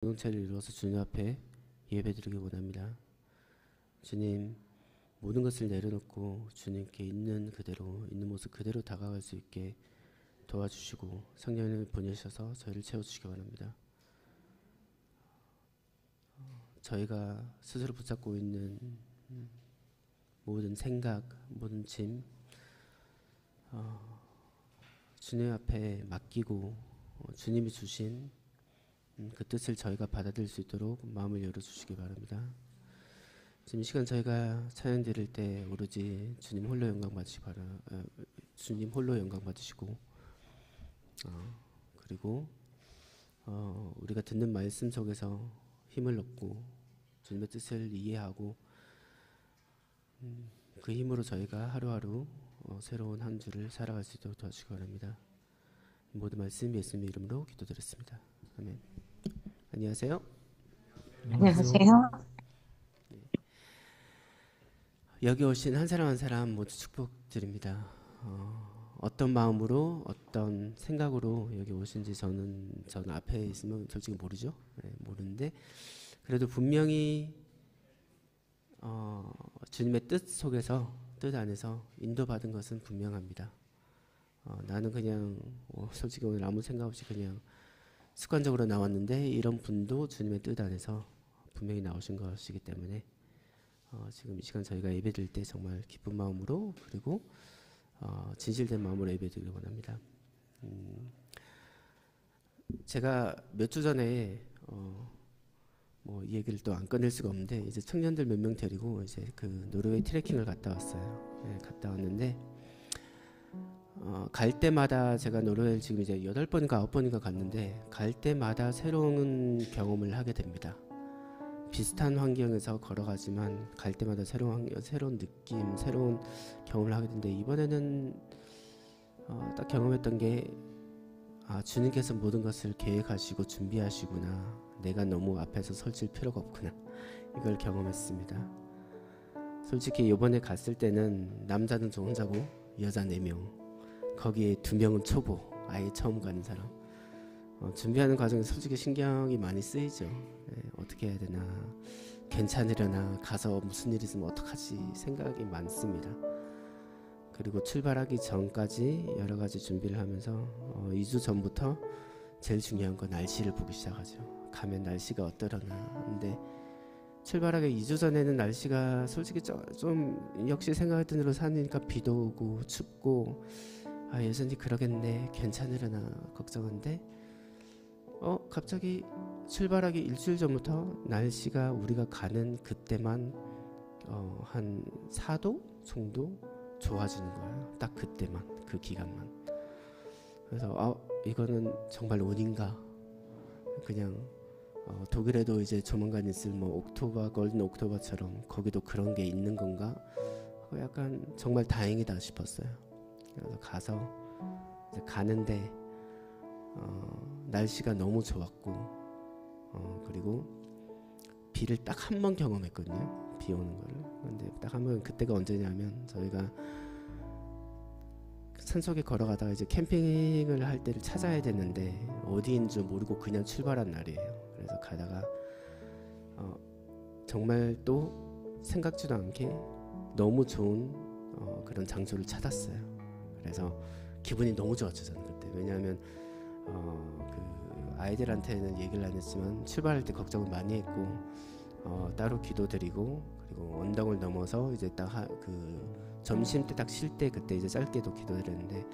공동체를 이루어서 주님 앞에 예배드리기 원합니다. 주님, 모든 것을 내려놓고 주님께 있는 그대로, 있는 모습 그대로 다가갈 수 있게 도와주시고 성령을 보내셔서 저희를 채워주시기 바랍니다. 저희가 스스로 붙잡고 있는 모든 생각, 모든 짐 주님 앞에 맡기고 주님이 주신 그 뜻을 저희가 받아들일 수 있도록 마음을 열어주시기 바랍니다. 지금 이 시간 저희가 찬양 드릴 때 오로지 주님 홀로 영광 받으시기 주님 홀로 영광 받으시고 그리고 우리가 듣는 말씀 속에서 힘을 얻고 주님의 뜻을 이해하고 그 힘으로 저희가 하루하루 새로운 한 주를 살아갈 수 있도록 도와주시기 바랍니다. 모든 말씀 예수님의 이름으로 기도드렸습니다. 아멘. 안녕하세요. 안녕하세요. 여기 오신 한 사람 한 사람 모두 축복드립니다. 어떤 마음으로 어떤 생각으로 여기 오신지 저는 앞에 있으면 솔직히 모르죠. 모르는데 그래도 분명히 주님의 뜻 속에서 뜻 안에서 인도받은 것은 분명합니다. 나는 그냥 솔직히 오늘 아무 생각 없이 그냥 습관적으로 나왔는데 이런 분도 주님의 뜻 안에서 분명히 나오신 것이기 때문에 지금 이 시간 저희가 예배드릴 때 정말 기쁜 마음으로 그리고 진실된 마음으로 예배드리기 원합니다. 제가 몇 주 전에 이 얘기를 또 안 꺼낼 수가 없는데 이제 청년들 몇 명 데리고 이제 그 노르웨이 트레킹을 갔다 왔어요. 네, 갔다 왔는데 갈 때마다 제가 노르웨이를 지금 이제 8번인가 9번인가 갔는데 갈 때마다 새로운 경험을 하게 됩니다. 비슷한 환경에서 걸어가지만 갈 때마다 새로운 느낌, 새로운 경험을 하게 되는데 이번에는 딱 경험했던 게 주님께서 모든 것을 계획하시고 준비하시구나. 내가 너무 앞에서 설칠 필요가 없구나. 이걸 경험했습니다. 솔직히 이번에 갔을 때는 남자는 저 혼자고 여자 4명 거기에 2명은 초보 아예 처음 가는 사람 준비하는 과정에 솔직히 신경이 많이 쓰이죠. 어떻게 해야 되나 괜찮으려나 가서 무슨 일 있으면 어떡하지 생각이 많습니다. 그리고 출발하기 전까지 여러 가지 준비를 하면서 2주 전부터 제일 중요한 건 날씨를 보기 시작하죠. 가면 날씨가 어떠려나. 근데 출발하기 2주 전에는 날씨가 솔직히 좀 역시 생각했던 대로 산이니까 비도 오고 춥고 여전히 그러겠네 괜찮으려나 걱정인데 갑자기 출발하기 일주일 전부터 날씨가 우리가 가는 그때만 한 4도 정도 좋아지는 거예요. 딱 그때만 그 기간만. 그래서 이거는 정말 운인가. 그냥 독일에도 이제 조만간 있을 옥토버 골든 옥토버처럼 거기도 그런 게 있는 건가. 약간 정말 다행이다 싶었어요. 그래서 가서 이제 가는데 날씨가 너무 좋았고 그리고 비를 딱 한 번 경험했거든요. 비 오는 거를. 근데 딱 한 번 그때가 언제냐면 저희가 산속에 걸어가다가 이제 캠핑을 할 때를 찾아야 되는데 어디인 줄 모르고 그냥 출발한 날이에요. 그래서 가다가 정말 또 생각지도 않게 너무 좋은 그런 장소를 찾았어요. 그래서 기분이 너무 좋았죠 저는 그때. 왜냐하면 그 아이들한테는 얘기를 안 했지만 출발할 때 걱정을 많이 했고 따로 기도드리고 그리고 언덕을 넘어서 이제 딱 그 점심 때 딱 쉴 때 그때 이제 짧게도 기도드렸는데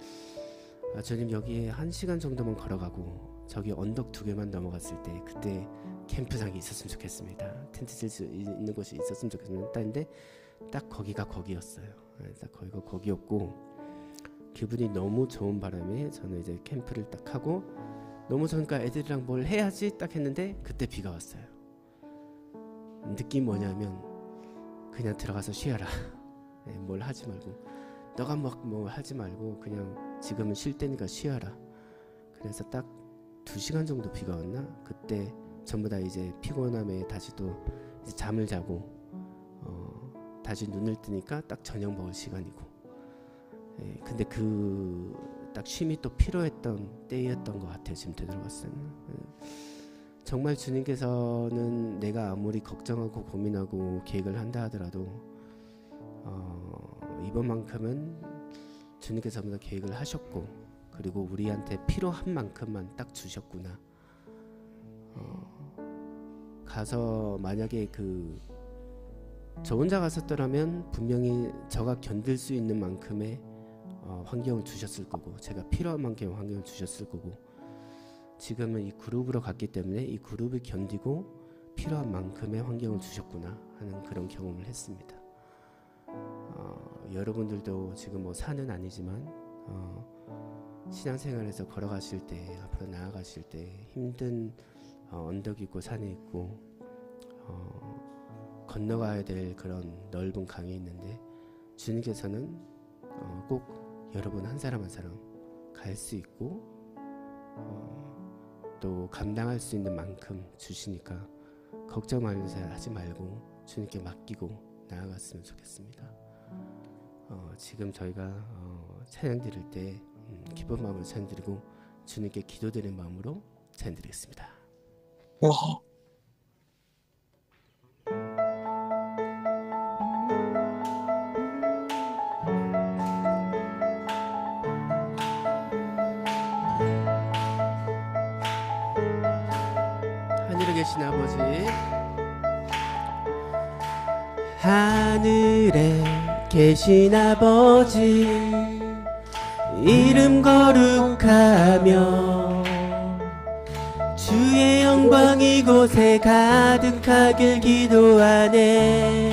주님 여기에 1시간 정도만 걸어가고 저기 언덕 2개만 넘어갔을 때 그때 캠프장이 있었으면 좋겠습니다. 텐트 칠 수 있는 곳이 있었으면 좋겠습니다. 근데 딱 거기가 거기였어요. 딱 거기가 거기였고 기분이 너무 좋은 바람에 저는 이제 캠프를 딱 하고 너무 좋으니까 애들이랑 뭘 해야지 딱 했는데 그때 비가 왔어요. 느낌 뭐냐면 그냥 들어가서 쉬어라. 뭘 하지 말고 너가 뭐 하지 말고 그냥 지금은 쉴 때니까 쉬어라. 그래서 딱 2시간 정도 비가 왔나? 그때 전부 다 이제 피곤함에 다시 또 이제 잠을 자고 다시 눈을 뜨니까 딱 저녁 먹을 시간이고 근데 그 딱 쉼이 또 필요했던 때였던 것 같아요. 지금 되돌아봤을 때는 정말 주님께서는 내가 아무리 걱정하고 고민하고 계획을 한다 하더라도 이번만큼은 주님께서 전부 다 계획을 하셨고, 그리고 우리한테 필요한 만큼만 딱 주셨구나. 가서 만약에 저 혼자 갔었더라면 분명히 저가 견딜 수 있는 만큼의 환경을 주셨을 거고, 제가 필요한 만큼의 환경을 주셨을 거고, 지금은 이 그룹으로 갔기 때문에 이 그룹을 견디고 필요한 만큼의 환경을 주셨구나 하는 그런 경험을 했습니다. 여러분들도 지금 뭐 산은 아니지만 신앙생활에서 걸어가실 때, 앞으로 나아가실 때 힘든 언덕이 있고 산이 있고 건너가야 될 그런 넓은 강이 있는데, 주님께서는 꼭 여러분 한 사람 한 사람 갈 수 있고 또 감당할 수 있는 만큼 주시니까 걱정하지 말고 주님께 맡기고 나아갔으면 좋겠습니다. 지금 저희가 찬양 드릴 때 기쁜 마음으로 찬양 드리고 주님께 기도드리는 마음으로 찬양 드리겠습니다. 네. 하늘에 계신 아버지, 하늘에 계신 아버지, 이름 거룩하며 주의 영광 이곳에 가득하길 기도하네.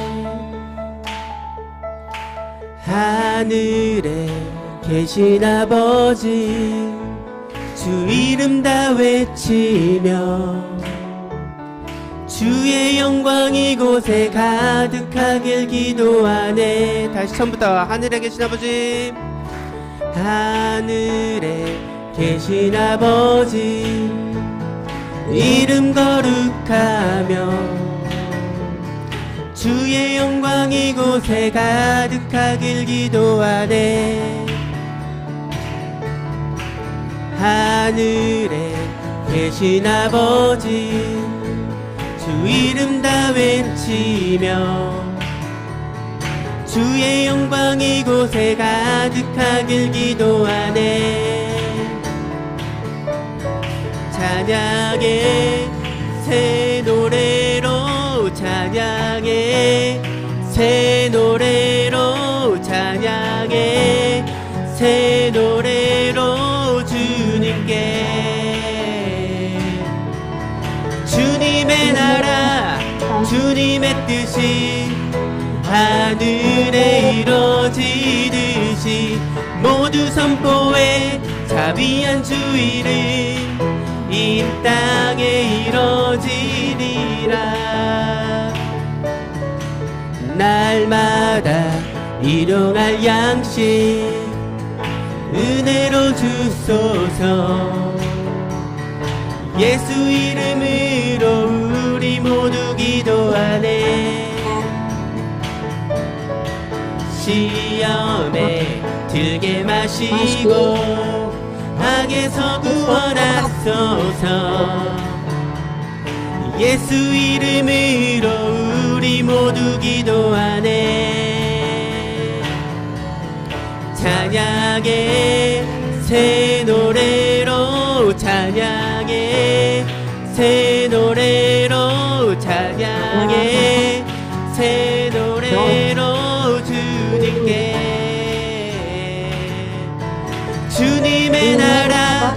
하늘에 계신 아버지, 주 이름 다 외치며 주의 영광 이곳에 가득하길 기도하네. 다시 처음부터. 하늘에 계신 아버지, 하늘에 계신 아버지, 이름 거룩하며 주의 영광 이곳에 가득하길 기도하네. 하늘에 계신 아버지, 주 이름 다 외치며 주의 영광 이곳에 가득하길 기도하네. 찬양의 새 노래로, 찬양의 새 노래로, 찬양의 새 노래로 주님께, 주님의 나라 주님의 뜻이 하늘에 이루어지듯이 모두 선포해 자비한 주 이름 이 땅에 이루어지리라. 날마다 일용할 양식 은혜로 주소서. 예수 이름으로 우리 모두 기도하네. 시험에 들게 마시고 악에서 구원하소서. 예수 이름으로 우리 모두 기도하네. 찬양의 새 노래로, 찬양의 새 노래로, 찬양의 새 노래로 주님께, 주님의 나라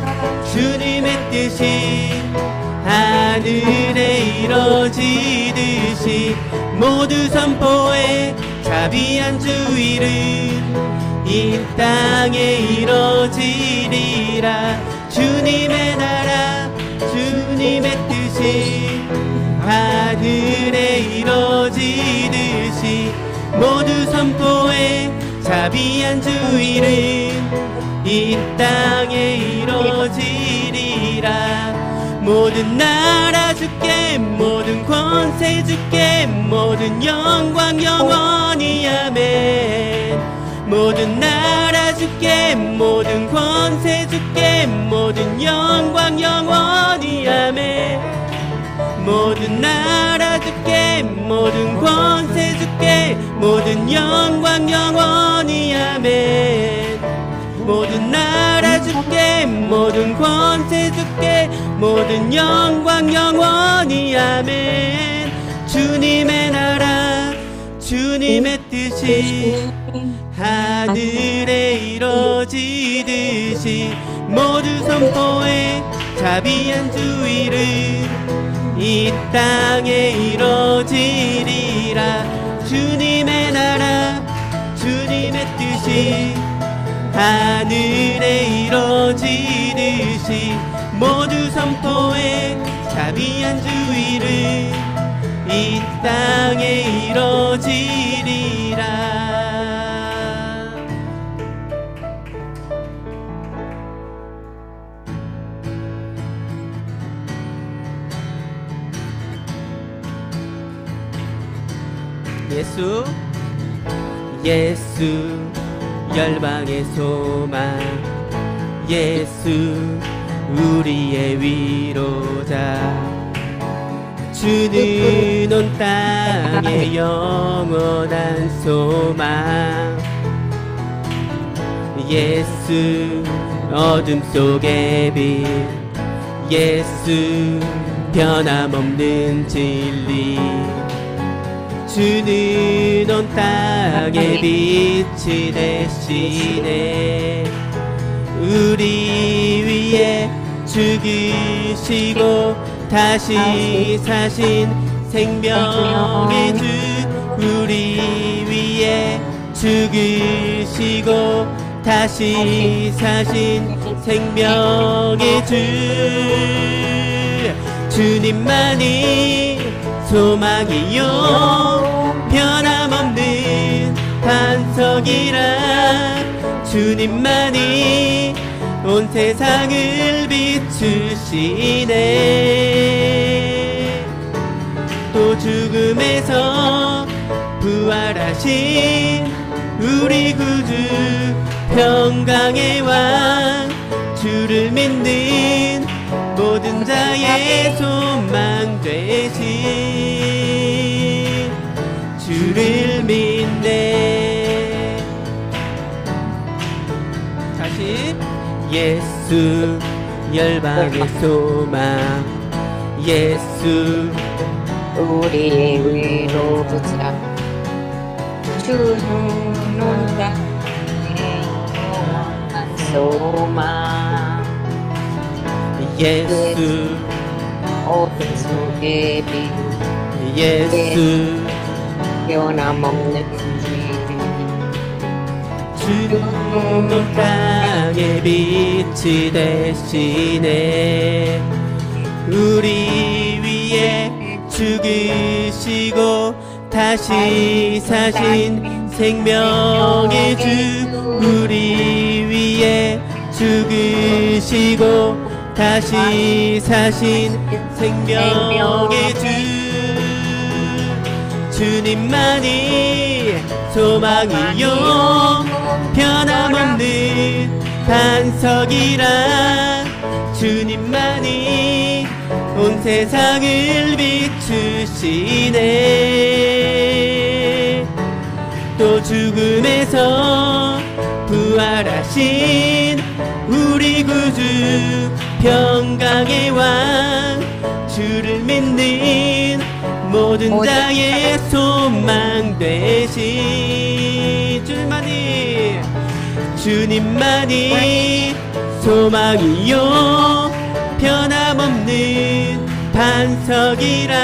주님의 뜻이 하늘에 이루어지듯이 모두 선포해 자비한 주 이름 이 땅에 이루어지리라. 주님의 나라 주님의 뜻이 하늘에 이루어지듯이 모두 선포해 자비한 주 이름 이 땅에 이루어지리라. 모든 나라 주께, 모든 권세 주께, 모든 영광 영원히 아멘. 모든 나라 주께, 모든 권세 주께, 모든 영광 영원히 아멘. 모든 나라 주께 모든 권세 주께 모든 영광 영원히 아멘. 모든 나라 주께 모든 권세 주께 모든 영광 영원히 아멘. 주님의 나라 주님의 뜻이 하늘에 이루어지듯이 모두 선포해 자비한 주의를 이 땅에 이루어지리라. 주님의 나라 주님의 뜻이 하늘에 이루어지듯이 모두 선포해 자비한 주의를 이 땅에 이루어지리라. 예수 예수 열방의 소망 예수 우리의 위로자. 주는 온 땅의 영원한 소망 예수 어둠 속의 빛 예수 변함없는 진리. 주는 온 땅의 빛이 되시네. 우리 위에 죽으시고 다시 사신 생명의 주. 우리 위에 죽으시고 다시 사신 생명의 주. 주님만이 소망이요 변함없는 반석이라. 주님만이 온 세상을 비추시네. 또 죽음에서 부활하신 우리 구주 평강의 왕. 주를 믿는 모든 자의 소망 되신 주를 믿네. 다시 예수 열방의 소망 예수 우리의 위로자. 주는 온 땅의 영원한 소망 예수 어둠 속의 빛 예수 변함없는 진리. 주는 온 땅의 빛이 되시네. 우리 위에 죽으시고 다시 사신 생명의 주. 우리 위에 죽으시고 다시 사신 생명의 주. 주님만이 소망이요 변함없는 반석이라. 주님만이 온 세상을 비추시네. 또 죽음에서 부활하신 우리 구주 평강의 왕. 주를 믿는 모든 자의 소망 되신 주님만이 소망이요 변함없는 반석이라.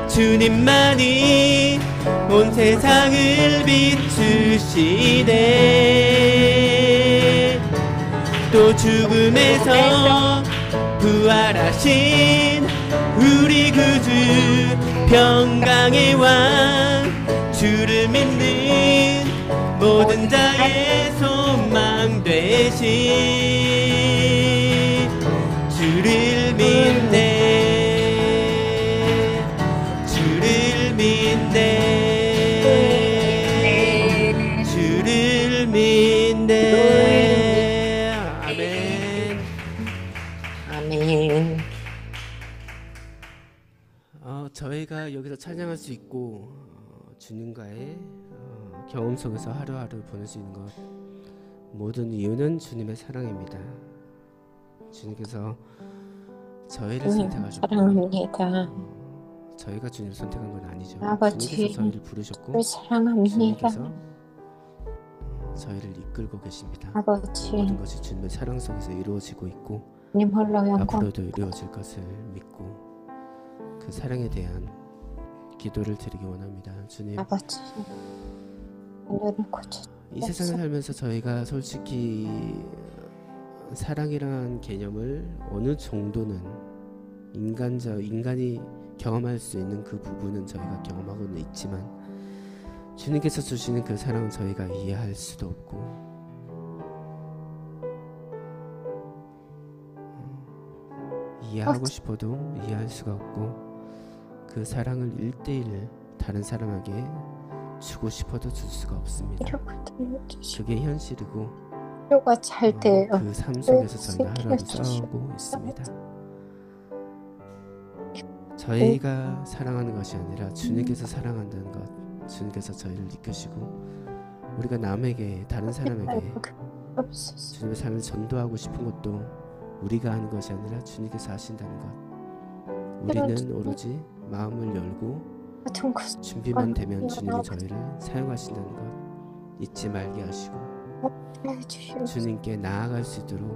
주님만이 온 세상을 비추시네. 또 죽음에서 부활하신 우리 구주 평강의 왕. 주를 믿는 모든 자의 소망 되신 주를 믿네. 주를 믿네. 주를 믿네. 아멘. 아멘. 저희가 여기서 찬양할 수 있고 주님과의 경험 속에서 하루하루 보낼 수 있는 것 모든 이유는 주님의 사랑입니다. 주님께서 저희를 선택하셨고 사랑합니다. 저희가 주님 선택한 건 아니죠. 아버지, 주님께서 저희를 부르셨고 사랑합니다. 주님께서 저희를 이끌고 계십니다. 아버지, 모든 것이 주님의 사랑 속에서 이루어지고 있고 님 홀로 영광. 앞으로도 이루어질 것을 믿고 그 사랑에 대한 기도를 드리기 원합니다. 주님, 아버지, 오늘은 고쳐. 이 세상을 살면서 저희가 솔직히 사랑이라는 개념을 어느 정도는 인간이 경험할 수 있는 그 부분은 저희가 경험하고는 있지만 주님께서 주시는 그 사랑은 저희가 이해할 수도 없고 이해하고 싶어도 이해할 수가 없고 그 사랑을 1대1 다른 사람에게 주고 싶어도 줄 수가 없습니다. 그게 현실이고 치료가 잘 돼요. 그 삶 속에서 저희가 하루하루 싸우고 있습니다. 저희가 사랑하는 것이 아니라 주님께서 사랑한다는 것, 주님께서 저희를 이끄시고 우리가 남에게 다른 사람에게 주님의 삶을 전도하고 싶은 것도 우리가 하는 것이 아니라 주님께서 하신다는 것. 우리는 오로지 마음을 열고 준비만 되면 주님이 저희를 사용하신다는 것 잊지 말게 하시고 주님께 나아갈 수 있도록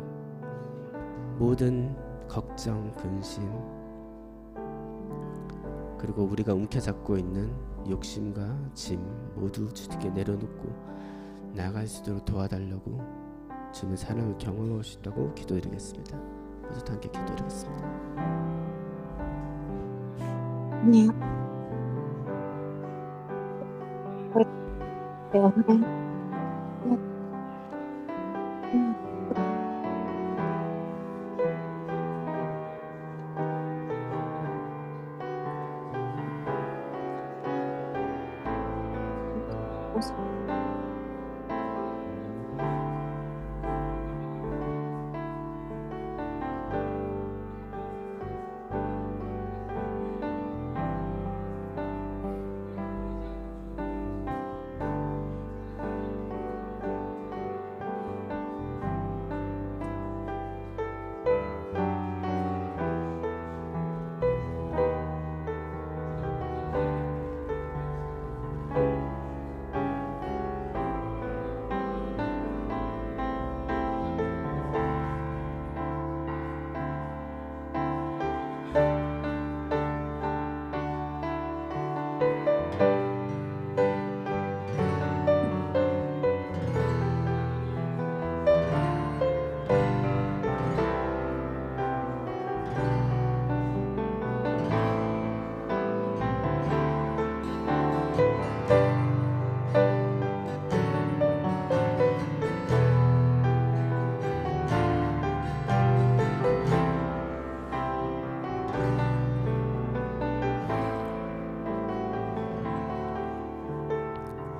모든 걱정, 근심 그리고 우리가 움켜잡고 있는 욕심과 짐 모두 주님께 내려놓고 나아갈 수 있도록 도와달라고 주님의 사랑을 경험하고 싶다고 기도드리겠습니다. 모두 함께 기도드리겠습니다. 네.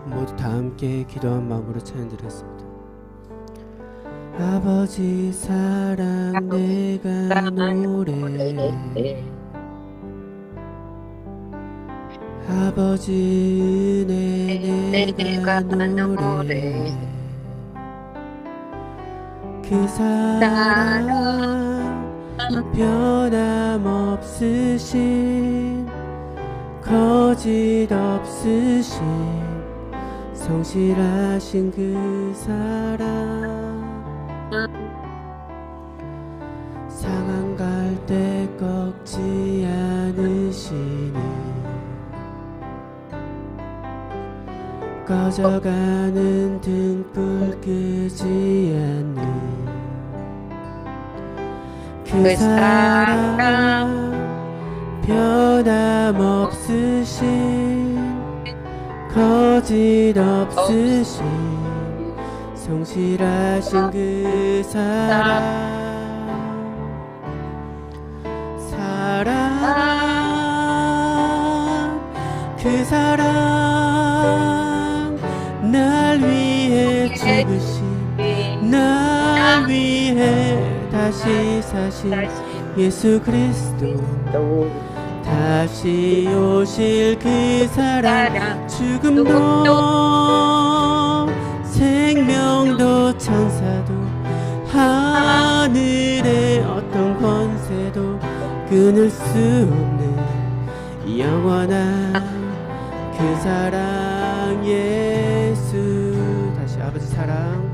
모두 다 함께 기도한 마음으로 찬양드리겠습니다. 아버지 사랑 내가 노래해 아버지 은혜 내가 노래해 그 사랑 변함없으신 거짓 없으신 성실하신 그 사랑 상한 갈 때 꺾지 않으시니 꺼져가는 등불 끄지 않는 그 사랑 변함없으신 거짓 없으신 성실하신 그 사랑 그 사랑 날 위해 죽으신 날 위해 다시 사신 예수 그리스도 다시 오실 그 사랑 죽음도 생명도 천사도 하늘의 어떤 권세도 끊을 수 없는 영원한 그 사랑 예수. 다시 아버지 사랑,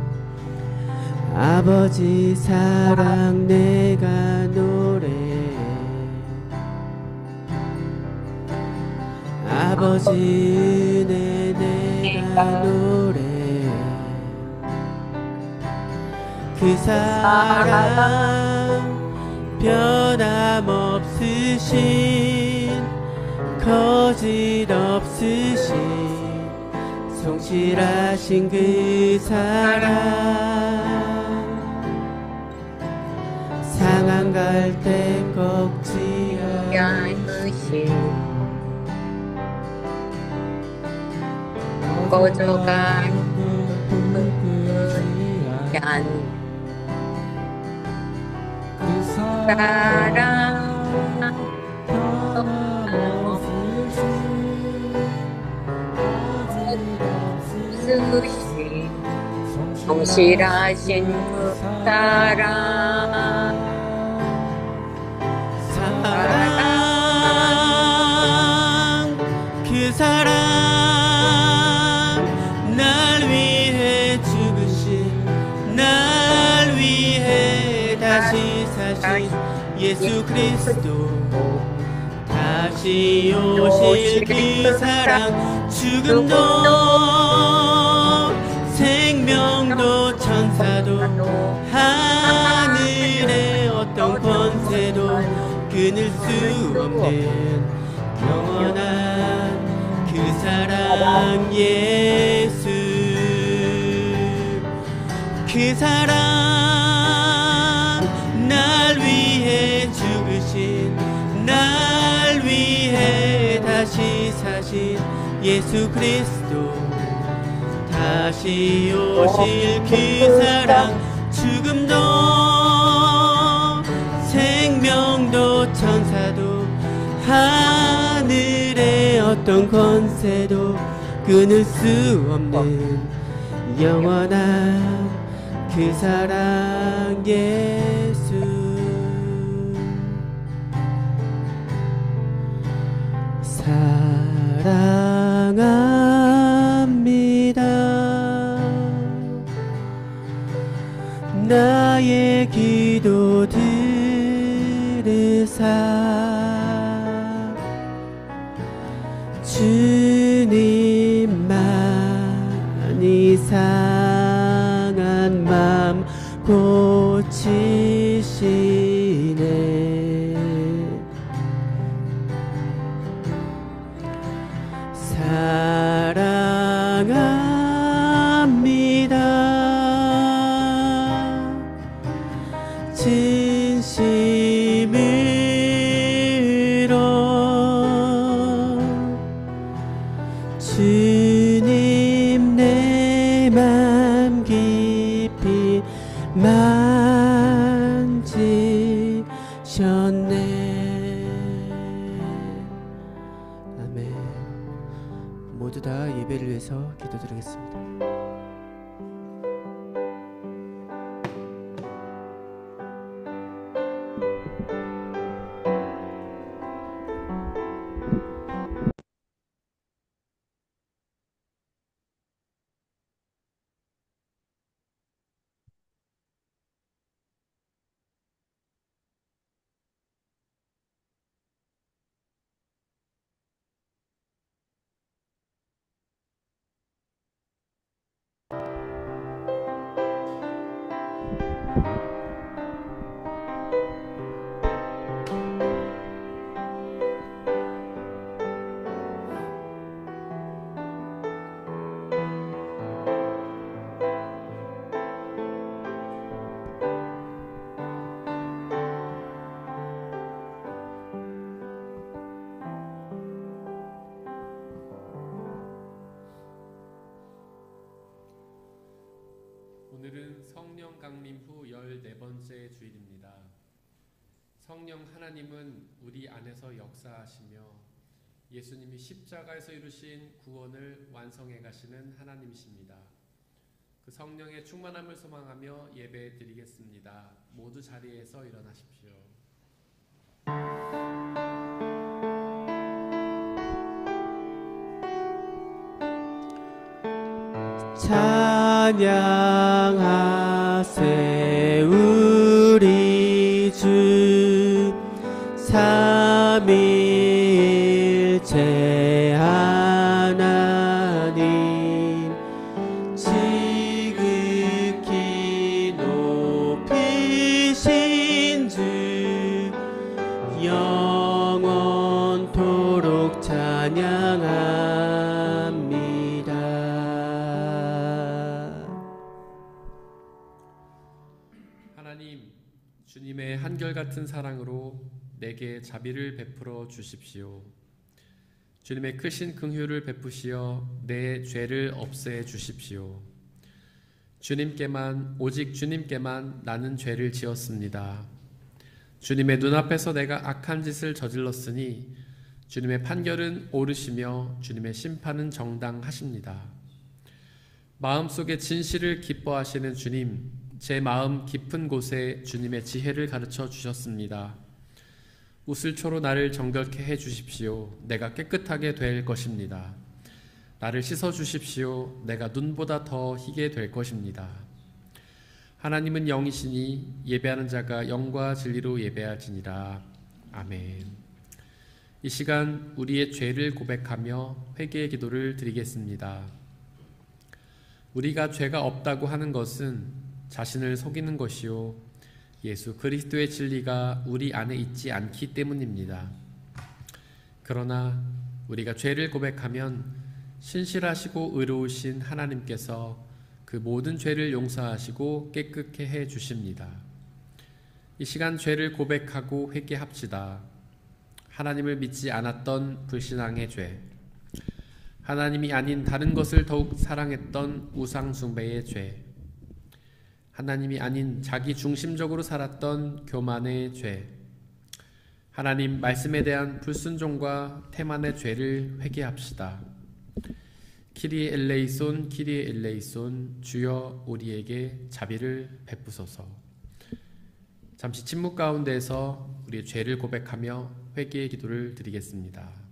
아버지 사랑 내가 노래해. 아버지 은혜 내가 노래해. 그 사랑 변함없으신 거짓 없으신 성실하신 그 사랑 상한 갈 때 꺾지 않으신 꺼져간 그 사랑 없으신 성실하신 그 사랑 그 사랑 날 위해 죽으신 날 위해 다시 사신 예수 그리스도 다시 오실 그 사랑 죽음도 생명도 천사도 하늘의 어떤 권세도 끊을 수 없는 영원한 그 사랑 예수. 그 사랑 날 위해 죽으신 날 위해 다시 사신 예수 그리스도 다시 오실 그 사랑 죽음도 생명도 천사도 하늘의 어떤 권세도 끊을 수 없는 영원한 그 사랑 예수. 사랑합니다. 나의 기도 들으사 주님만이 상한 맘 고치시네. 사랑합니다. 진심으로 주님 내 맘 깊이 만지셨네. 아멘. 모두 다 예배를 위해서 기도드리겠습니다. 오늘은 성령 강림 후 14번째 주일입니다. 성령 하나님은 우리 안에서 역사하시며 예수님이 십자가에서 이루신 구원을 완성해 가시는 하나님이십니다. 그 성령의 충만함을 소망하며 예배 드리겠습니다. 모두 자리에서 일어나십시오. 찬양하세 우리 주 삼위일체 하나님 지극히 높이신 주 영원토록 찬양합니다. 하나님, 주님의 한결같은 사랑으로 내게 자비를 베풀어 주십시오. 주님의 크신 긍휼을 베푸시어 내 죄를 없애 주십시오. 주님께만, 오직 주님께만 나는 죄를 지었습니다. 주님의 눈앞에서 내가 악한 짓을 저질렀으니 주님의 판결은 옳으시며 주님의 심판은 정당하십니다. 마음속에 진실을 기뻐하시는 주님, 제 마음 깊은 곳에 주님의 지혜를 가르쳐 주셨습니다. 우슬초로 나를 정결케 해 주십시오. 내가 깨끗하게 될 것입니다. 나를 씻어 주십시오. 내가 눈보다 더 희게 될 것입니다. 하나님은 영이시니 예배하는 자가 영과 진리로 예배할지니라. 아멘. 이 시간 우리의 죄를 고백하며 회개의 기도를 드리겠습니다. 우리가 죄가 없다고 하는 것은 자신을 속이는 것이요 예수 그리스도의 진리가 우리 안에 있지 않기 때문입니다. 그러나 우리가 죄를 고백하면 신실하시고 의로우신 하나님께서 그 모든 죄를 용서하시고 깨끗게 해 주십니다. 이 시간 죄를 고백하고 회개합시다. 하나님을 믿지 않았던 불신앙의 죄, 하나님이 아닌 다른 것을 더욱 사랑했던 우상 숭배의 죄, 하나님이 아닌 자기 중심적으로 살았던 교만의 죄, 하나님 말씀에 대한 불순종과 태만의 죄를 회개합시다. 키리에 엘레이손, 키리에 엘레이손, 주여 우리에게 자비를 베푸소서. 잠시 침묵 가운데에서 우리의 죄를 고백하며 회개의 기도를 드리겠습니다.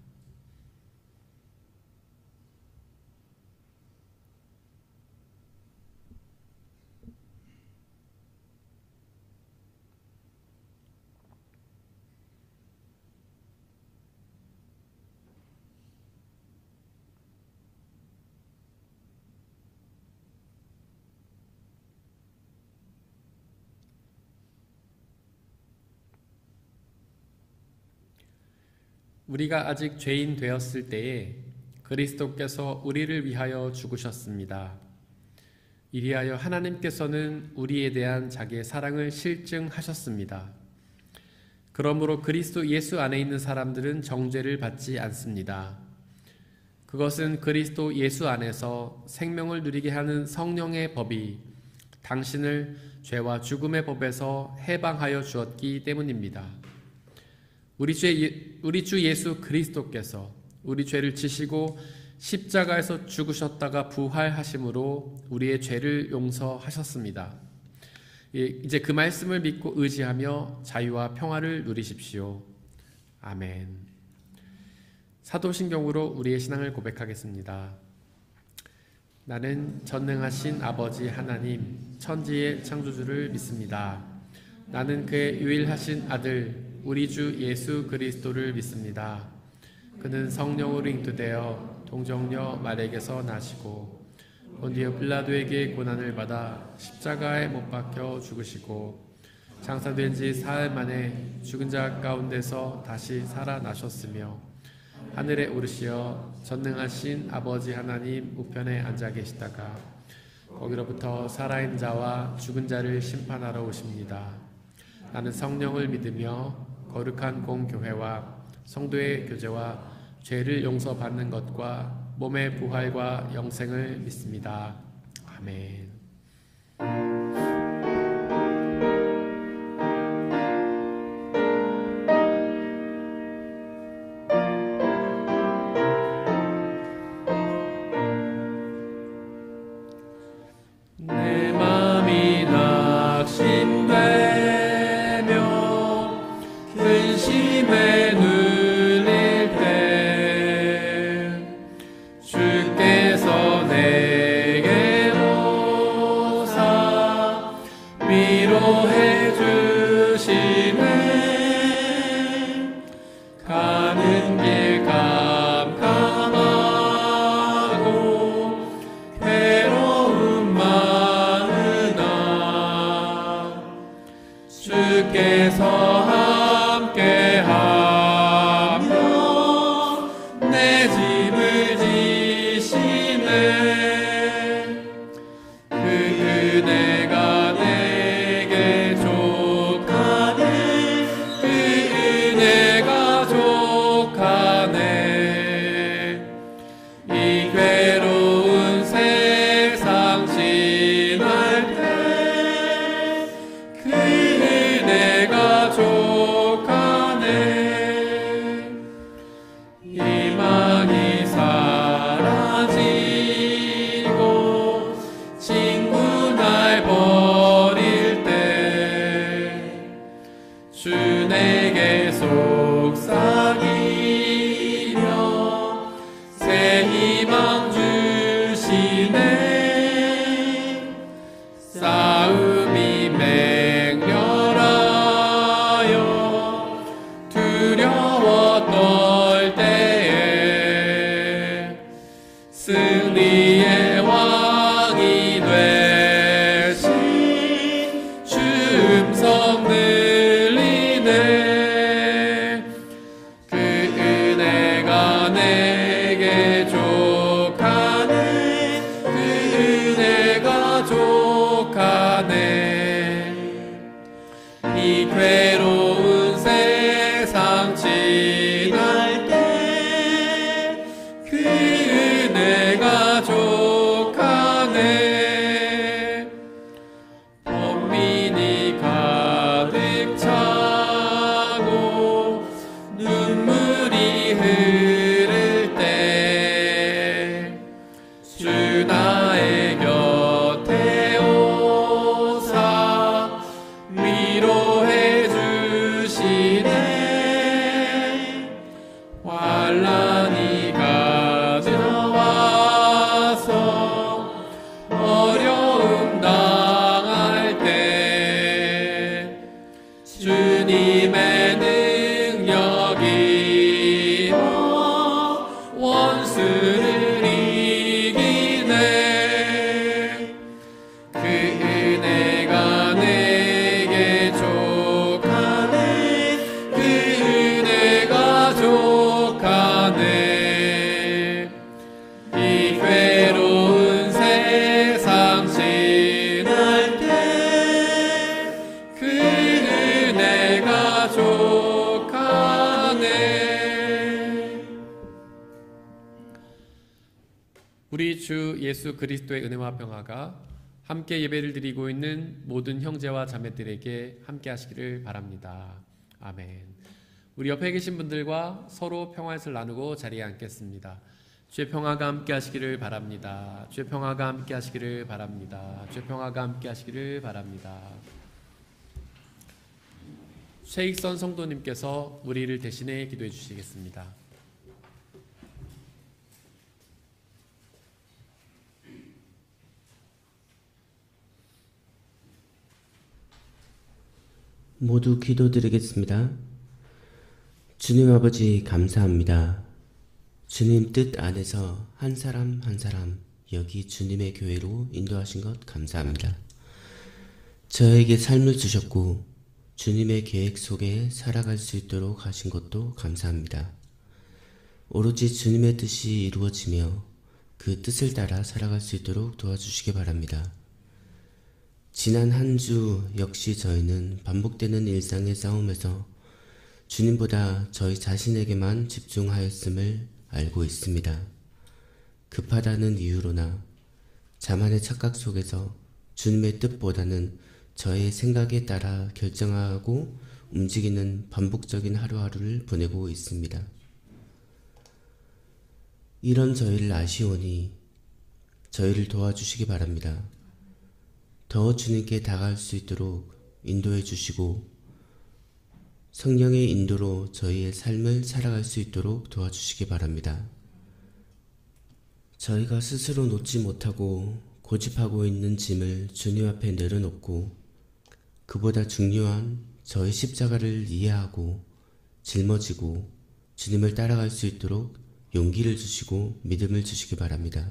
우리가 아직 죄인 되었을 때에 그리스도께서 우리를 위하여 죽으셨습니다. 이리하여 하나님께서는 우리에 대한 자기의 사랑을 실증하셨습니다. 그러므로 그리스도 예수 안에 있는 사람들은 정죄를 받지 않습니다. 그것은 그리스도 예수 안에서 생명을 누리게 하는 성령의 법이 당신을 죄와 죽음의 법에서 해방하여 주었기 때문입니다. 우리 주 예수 그리스도께서 우리 죄를 지시고 십자가에서 죽으셨다가 부활하심으로 우리의 죄를 용서하셨습니다. 이제 그 말씀을 믿고 의지하며 자유와 평화를 누리십시오. 아멘. 사도신경으로 우리의 신앙을 고백하겠습니다. 나는 전능하신 아버지 하나님, 천지의 창조주를 믿습니다. 나는 그의 유일하신 아들 우리 주 예수 그리스도를 믿습니다. 그는 성령으로 잉태되어 동정녀 마리아에게서 나시고 본디오 빌라도에게 고난을 받아 십자가에 못 박혀 죽으시고 장사된 지 사흘 만에 죽은 자 가운데서 다시 살아나셨으며 하늘에 오르시어 전능하신 아버지 하나님 우편에 앉아 계시다가 거기로부터 살아있는 자와 죽은 자를 심판하러 오십니다. 나는 성령을 믿으며 거룩한 공교회와 성도의 교제와 죄를 용서받는 것과 몸의 부활과 영생을 믿습니다. 아멘. 내 짐을 지시네. 그 은혜가 내게 족하네. 그 은혜가 족하네. 이 괴로운 세상 지날 때 그 은혜가 족하네. 희망이 사라지고 친구 날 버릴 때 주 내게 속삭이며 새 희망 주시네. 싸움이 맹렬하여 두려워 떨 때에 승리의 왕이 되신 주 음성 들리네. 그 은혜가 내게 족하네. 그 은혜가 족하네. 이 괴로운 세상 지날 때 그 은혜가 족하네. 범민이 가득 차고 눈물이 흐를 때 주 나의 곁에 오사 위로해 주시네. 환난이 가져와서 어려움 당할 때 주님의 능력이 원수를 이기네. 그 은혜가 내게 족하네. 그 은혜가 족하네. 이 괴로운 세상 지날 때 그 은혜가 족하네. 우리 주 예수 그리스도의 은혜와 평화가 함께 예배를 드리고 있는 모든 형제와 자매들에게 함께 하시기를 바랍니다. 아멘. 우리 옆에 계신 분들과 서로 평화를 나누고 자리에 앉겠습니다. 주의 평화가 함께 하시기를 바랍니다. 주의 평화가 함께 하시기를 바랍니다. 주의 평화가 함께 하시기를 바랍니다. 최익선 성도님께서 우리를 대신해 기도해 주시겠습니다. 모두 기도드리겠습니다. 주님 아버지 감사합니다. 주님 뜻 안에서 한 사람 한 사람 여기 주님의 교회로 인도하신 것 감사합니다. 저에게 삶을 주셨고 주님의 계획 속에 살아갈 수 있도록 하신 것도 감사합니다. 오로지 주님의 뜻이 이루어지며 그 뜻을 따라 살아갈 수 있도록 도와주시기 바랍니다. 지난 한 주 역시 저희는 반복되는 일상의 싸움에서 주님보다 저희 자신에게만 집중하였음을 알고 있습니다. 급하다는 이유로나 자만의 착각 속에서 주님의 뜻보다는 저의 생각에 따라 결정하고 움직이는 반복적인 하루하루를 보내고 있습니다. 이런 저희를 아시오니 저희를 도와주시기 바랍니다. 더 주님께 다가갈 수 있도록 인도해 주시고 성령의 인도로 저희의 삶을 살아갈 수 있도록 도와주시기 바랍니다. 저희가 스스로 놓지 못하고 고집하고 있는 짐을 주님 앞에 내려놓고 그보다 중요한 저희 십자가를 이해하고 짊어지고 주님을 따라갈 수 있도록 용기를 주시고 믿음을 주시기 바랍니다.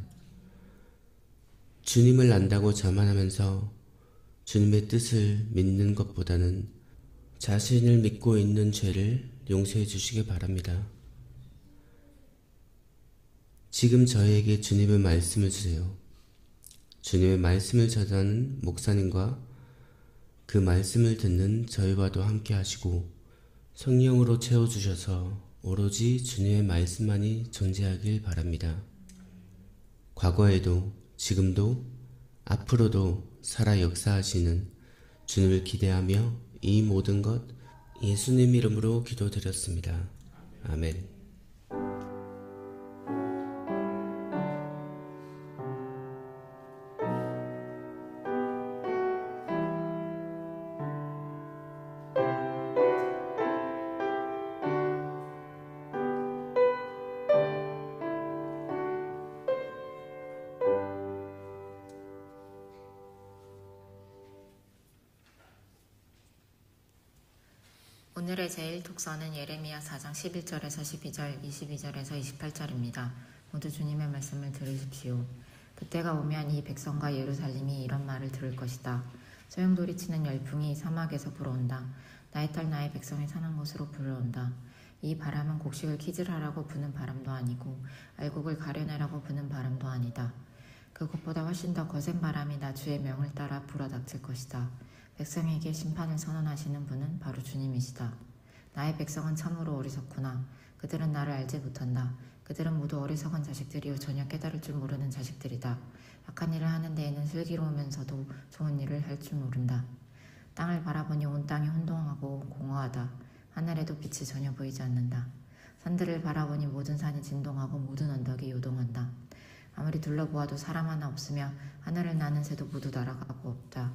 주님을 안다고 자만하면서 주님의 뜻을 믿는 것보다는 자신을 믿고 있는 죄를 용서해 주시기 바랍니다. 지금 저에게 주님의 말씀을 주세요. 주님의 말씀을 전하는 목사님과 그 말씀을 듣는 저희와도 함께 하시고 성령으로 채워주셔서 오로지 주님의 말씀만이 존재하길 바랍니다. 과거에도 지금도 앞으로도 살아 역사하시는 주님을 기대하며 이 모든 것 예수님 이름으로 기도드렸습니다. 아멘. 오늘의 제1독서는 예레미야 4장 11절에서 12절, 22절에서 28절입니다. 모두 주님의 말씀을 들으십시오. 그때가 오면 이 백성과 예루살렘이 이런 말을 들을 것이다. 소용돌이치는 열풍이 사막에서 불어온다. 나의 딸 나의 백성이 사는 곳으로 불어온다. 이 바람은 곡식을 키질하라고 부는 바람도 아니고 알곡을 가려내라고 부는 바람도 아니다. 그것보다 훨씬 더 거센 바람이 나 주의 명을 따라 불어닥칠 것이다. 백성에게 심판을 선언하시는 분은 바로 주님이시다. 나의 백성은 참으로 어리석구나. 그들은 나를 알지 못한다. 그들은 모두 어리석은 자식들이요 전혀 깨달을 줄 모르는 자식들이다. 악한 일을 하는 데에는 슬기로우면서도 좋은 일을 할 줄 모른다. 땅을 바라보니 온 땅이 혼동하고 공허하다. 하늘에도 빛이 전혀 보이지 않는다. 산들을 바라보니 모든 산이 진동하고 모든 언덕이 요동한다. 아무리 둘러보아도 사람 하나 없으며 하늘을 나는 새도 모두 날아가고 없다.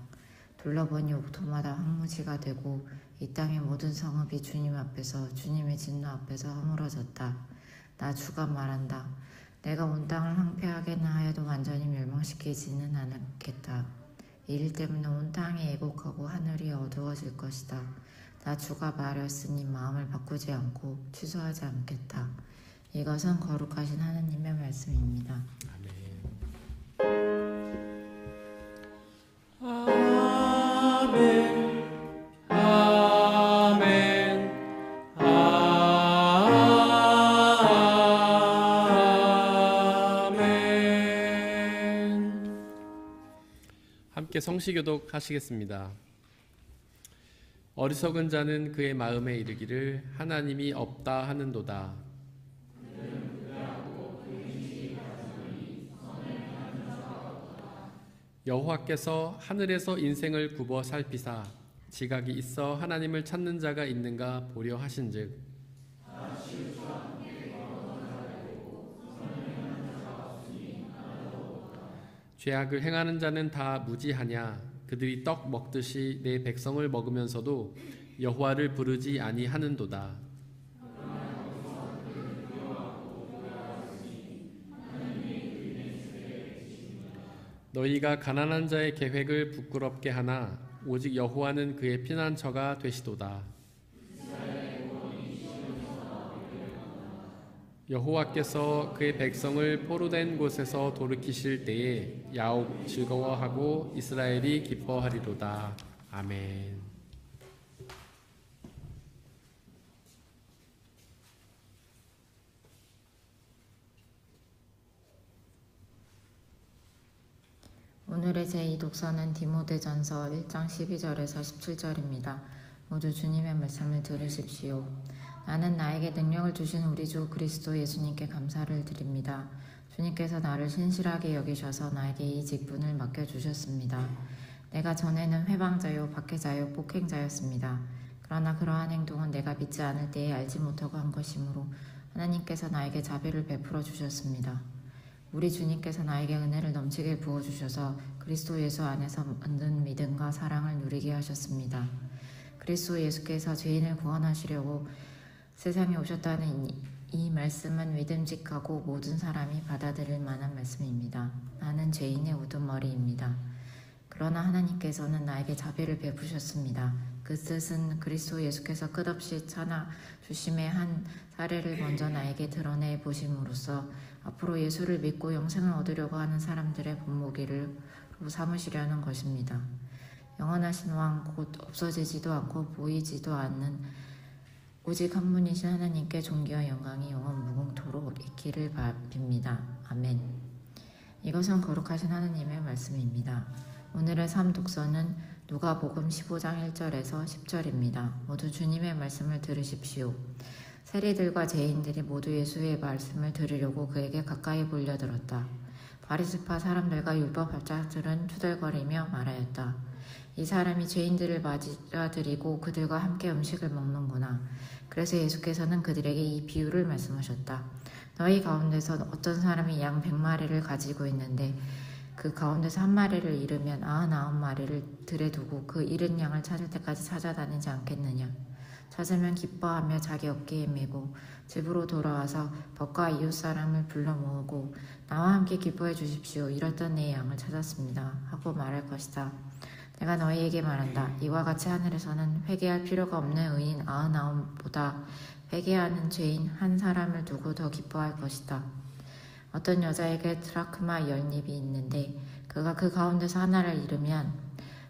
둘러보니 옥토마다 황무지가 되고 이 땅의 모든 성읍이 주님 앞에서 주님의 진노 앞에서 허물어졌다. 나 주가 말한다. 내가 온 땅을 황폐하게나 하여도 완전히 멸망시키지는 않겠다. 이 일 때문에 온 땅이 애곡하고 하늘이 어두워질 것이다. 나 주가 말하였으니 마음을 바꾸지 않고 취소하지 않겠다. 이것은 거룩하신 하나님의 말씀입니다. 함께 성시교독 하시겠습니다. 어리석은 자는 그의 마음에 이르기를 하나님이 없다 하는도다. 여호와께서 하늘에서 인생을 굽어 살피사 지각이 있어 하나님을 찾는 자가 있는가 보려 하신즉 죄악을 행하는 자는 다 무지하냐. 그들이 떡 먹듯이 내 백성을 먹으면서도 여호와를 부르지 아니하는도다. 너희가 가난한 자의 계획을 부끄럽게 하나 오직 여호와는 그의 피난처가 되시도다. 여호와께서 그의 백성을 포로된 곳에서 돌이키실 때에 야곱 즐거워하고 이스라엘이 기뻐하리로다. 아멘. 오늘의 제2독서는 디모데전서 1장 12절에서 17절입니다. 모두 주님의 말씀을 들으십시오. 나는 나에게 능력을 주신 우리 주 그리스도 예수님께 감사를 드립니다. 주님께서 나를 신실하게 여기셔서 나에게 이 직분을 맡겨주셨습니다. 내가 전에는 회방자요, 박해자요, 폭행자였습니다. 그러나 그러한 행동은 내가 믿지 않을 때에 알지 못하고 한 것이므로 하나님께서 나에게 자비를 베풀어 주셨습니다. 우리 주님께서 나에게 은혜를 넘치게 부어주셔서 그리스도 예수 안에서 얻는 믿음과 사랑을 누리게 하셨습니다. 그리스도 예수께서 죄인을 구원하시려고 세상에 오셨다는 이 말씀은 믿음직하고 모든 사람이 받아들일 만한 말씀입니다. 나는 죄인의 우두머리입니다. 그러나 하나님께서는 나에게 자비를 베푸셨습니다. 그 뜻은 그리스도 예수께서 끝없이 천하 주심의 한 사례를 먼저 나에게 드러내 보심으로써 앞으로 예수를 믿고 영생을 얻으려고 하는 사람들의 본보기를 삼으시려는 것입니다. 영원하신 왕 곧 없어지지도 않고 보이지도 않는 오직 한 분이신 하나님께 존귀와 영광이 영원 무궁토록 있기를 빕니다. 아멘. 이것은 거룩하신 하나님의 말씀입니다. 오늘의 삶 독서는 누가복음 15장 1절에서 10절입니다. 모두 주님의 말씀을 들으십시오. 세리들과 죄인들이 모두 예수의 말씀을 들으려고 그에게 가까이 몰려들었다. 바리새파 사람들과 율법 학자들은 투덜거리며 말하였다. 이 사람이 죄인들을 맞이들이고 그들과 함께 음식을 먹는구나. 그래서 예수께서는 그들에게 이 비유를 말씀하셨다. 너희 가운데서 어떤 사람이 양 100마리를 가지고 있는데 그 가운데서 한 마리를 잃으면 99마리를 들에 두고 그 잃은 양을 찾을 때까지 찾아다니지 않겠느냐. 찾으면 기뻐하며 자기 어깨에 메고 집으로 돌아와서 벗과 이웃 사람을 불러 모으고 나와 함께 기뻐해 주십시오. 잃었던 내 양을 찾았습니다. 하고 말할 것이다. 내가 너희에게 말한다. 이와 같이 하늘에서는 회개할 필요가 없는 의인 99보다 회개하는 죄인 한 사람을 두고 더 기뻐할 것이다. 어떤 여자에게 드라크마 10잎이 있는데 그가 그 가운데서 하나를 잃으면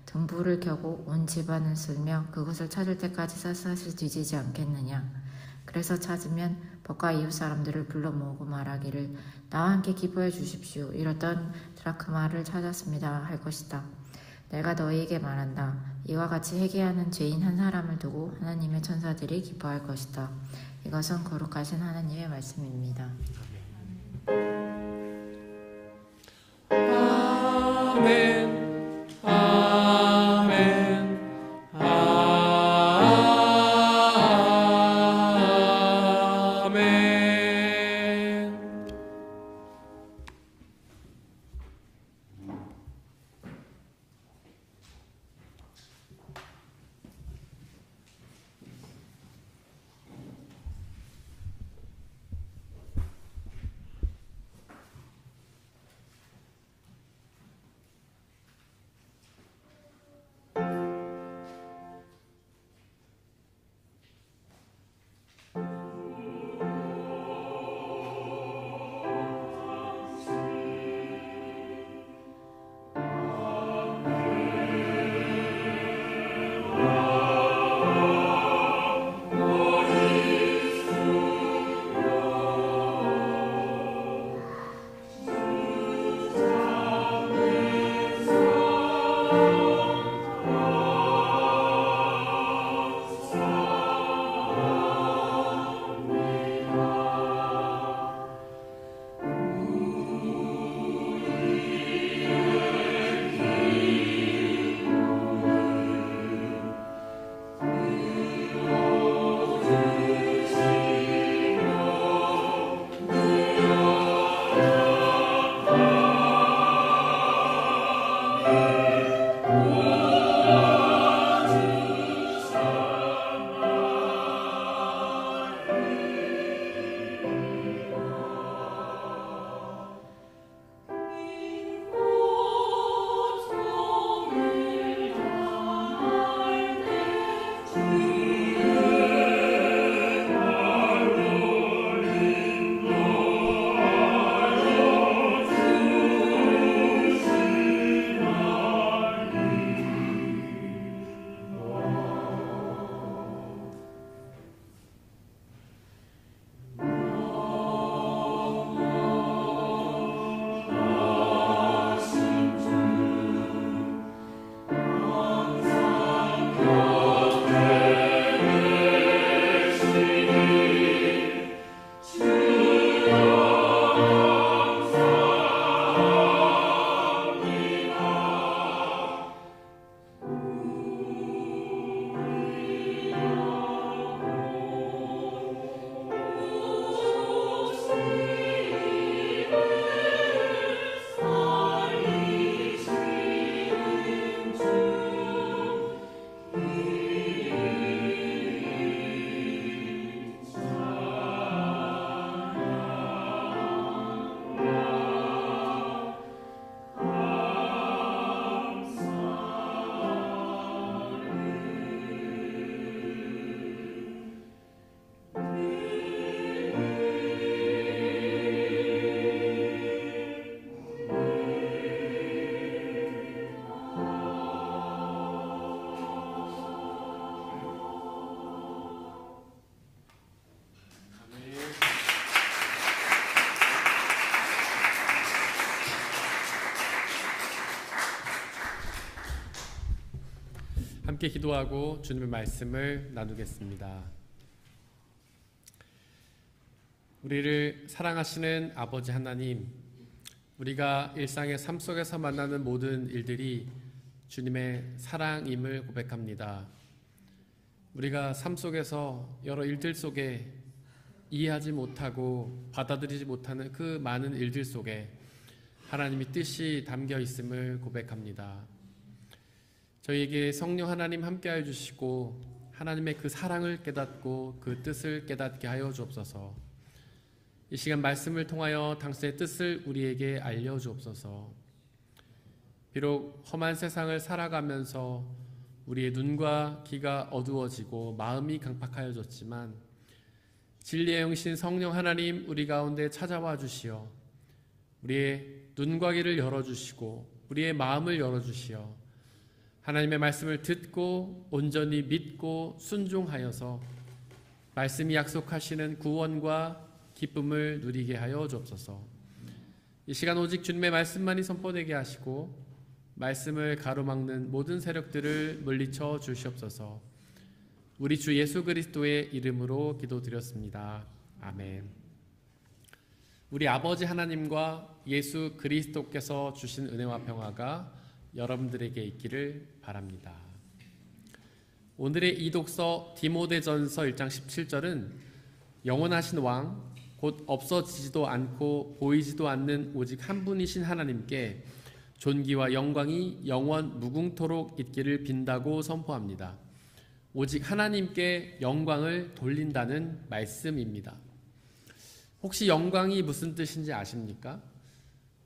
등불을 켜고 온 집안을 쓸며 그것을 찾을 때까지 샅샅이 뒤지지 않겠느냐. 그래서 찾으면 벗과 이웃 사람들을 불러 모으고 말하기를 나와 함께 기뻐해 주십시오. 잃었던 드라크마를 찾았습니다. 할 것이다. 내가 너희에게 말한다. 이와 같이 회개하는 죄인 한 사람을 두고 하나님의 천사들이 기뻐할 것이다. 이것은 거룩하신 하나님의 말씀입니다. 아멘. 아멘. 아멘. 함께 기도하고 주님의 말씀을 나누겠습니다. 우리를 사랑하시는 아버지 하나님, 우리가 일상의 삶 속에서 만나는 모든 일들이 주님의 사랑임을 고백합니다. 우리가 삶 속에서 여러 일들 속에 이해하지 못하고 받아들이지 못하는 그 많은 일들 속에 하나님의 뜻이 담겨 있음을 고백합니다. 저희에게 성령 하나님 함께하여 주시고 하나님의 그 사랑을 깨닫고 그 뜻을 깨닫게 하여 주옵소서. 이 시간 말씀을 통하여 당신의 뜻을 우리에게 알려 주옵소서. 비록 험한 세상을 살아가면서 우리의 눈과 귀가 어두워지고 마음이 강팍하여졌지만 진리의 영신 성령 하나님 우리 가운데 찾아와 주시어 우리의 눈과 귀를 열어주시고 우리의 마음을 열어주시어 하나님의 말씀을 듣고 온전히 믿고 순종하여서 말씀이 약속하시는 구원과 기쁨을 누리게 하여 주옵소서. 이 시간 오직 주님의 말씀만이 선포되게 하시고 말씀을 가로막는 모든 세력들을 물리쳐 주시옵소서. 우리 주 예수 그리스도의 이름으로 기도드렸습니다. 아멘. 우리 아버지 하나님과 예수 그리스도께서 주신 은혜와 평화가 여러분들에게 있기를 바랍니다. 오늘의 이독서 디모데전서 1장 17절은 영원하신 왕 곧 없어지지도 않고 보이지도 않는 오직 한 분이신 하나님께 존귀와 영광이 영원 무궁토록 있기를 빈다고 선포합니다. 오직 하나님께 영광을 돌린다는 말씀입니다. 혹시 영광이 무슨 뜻인지 아십니까?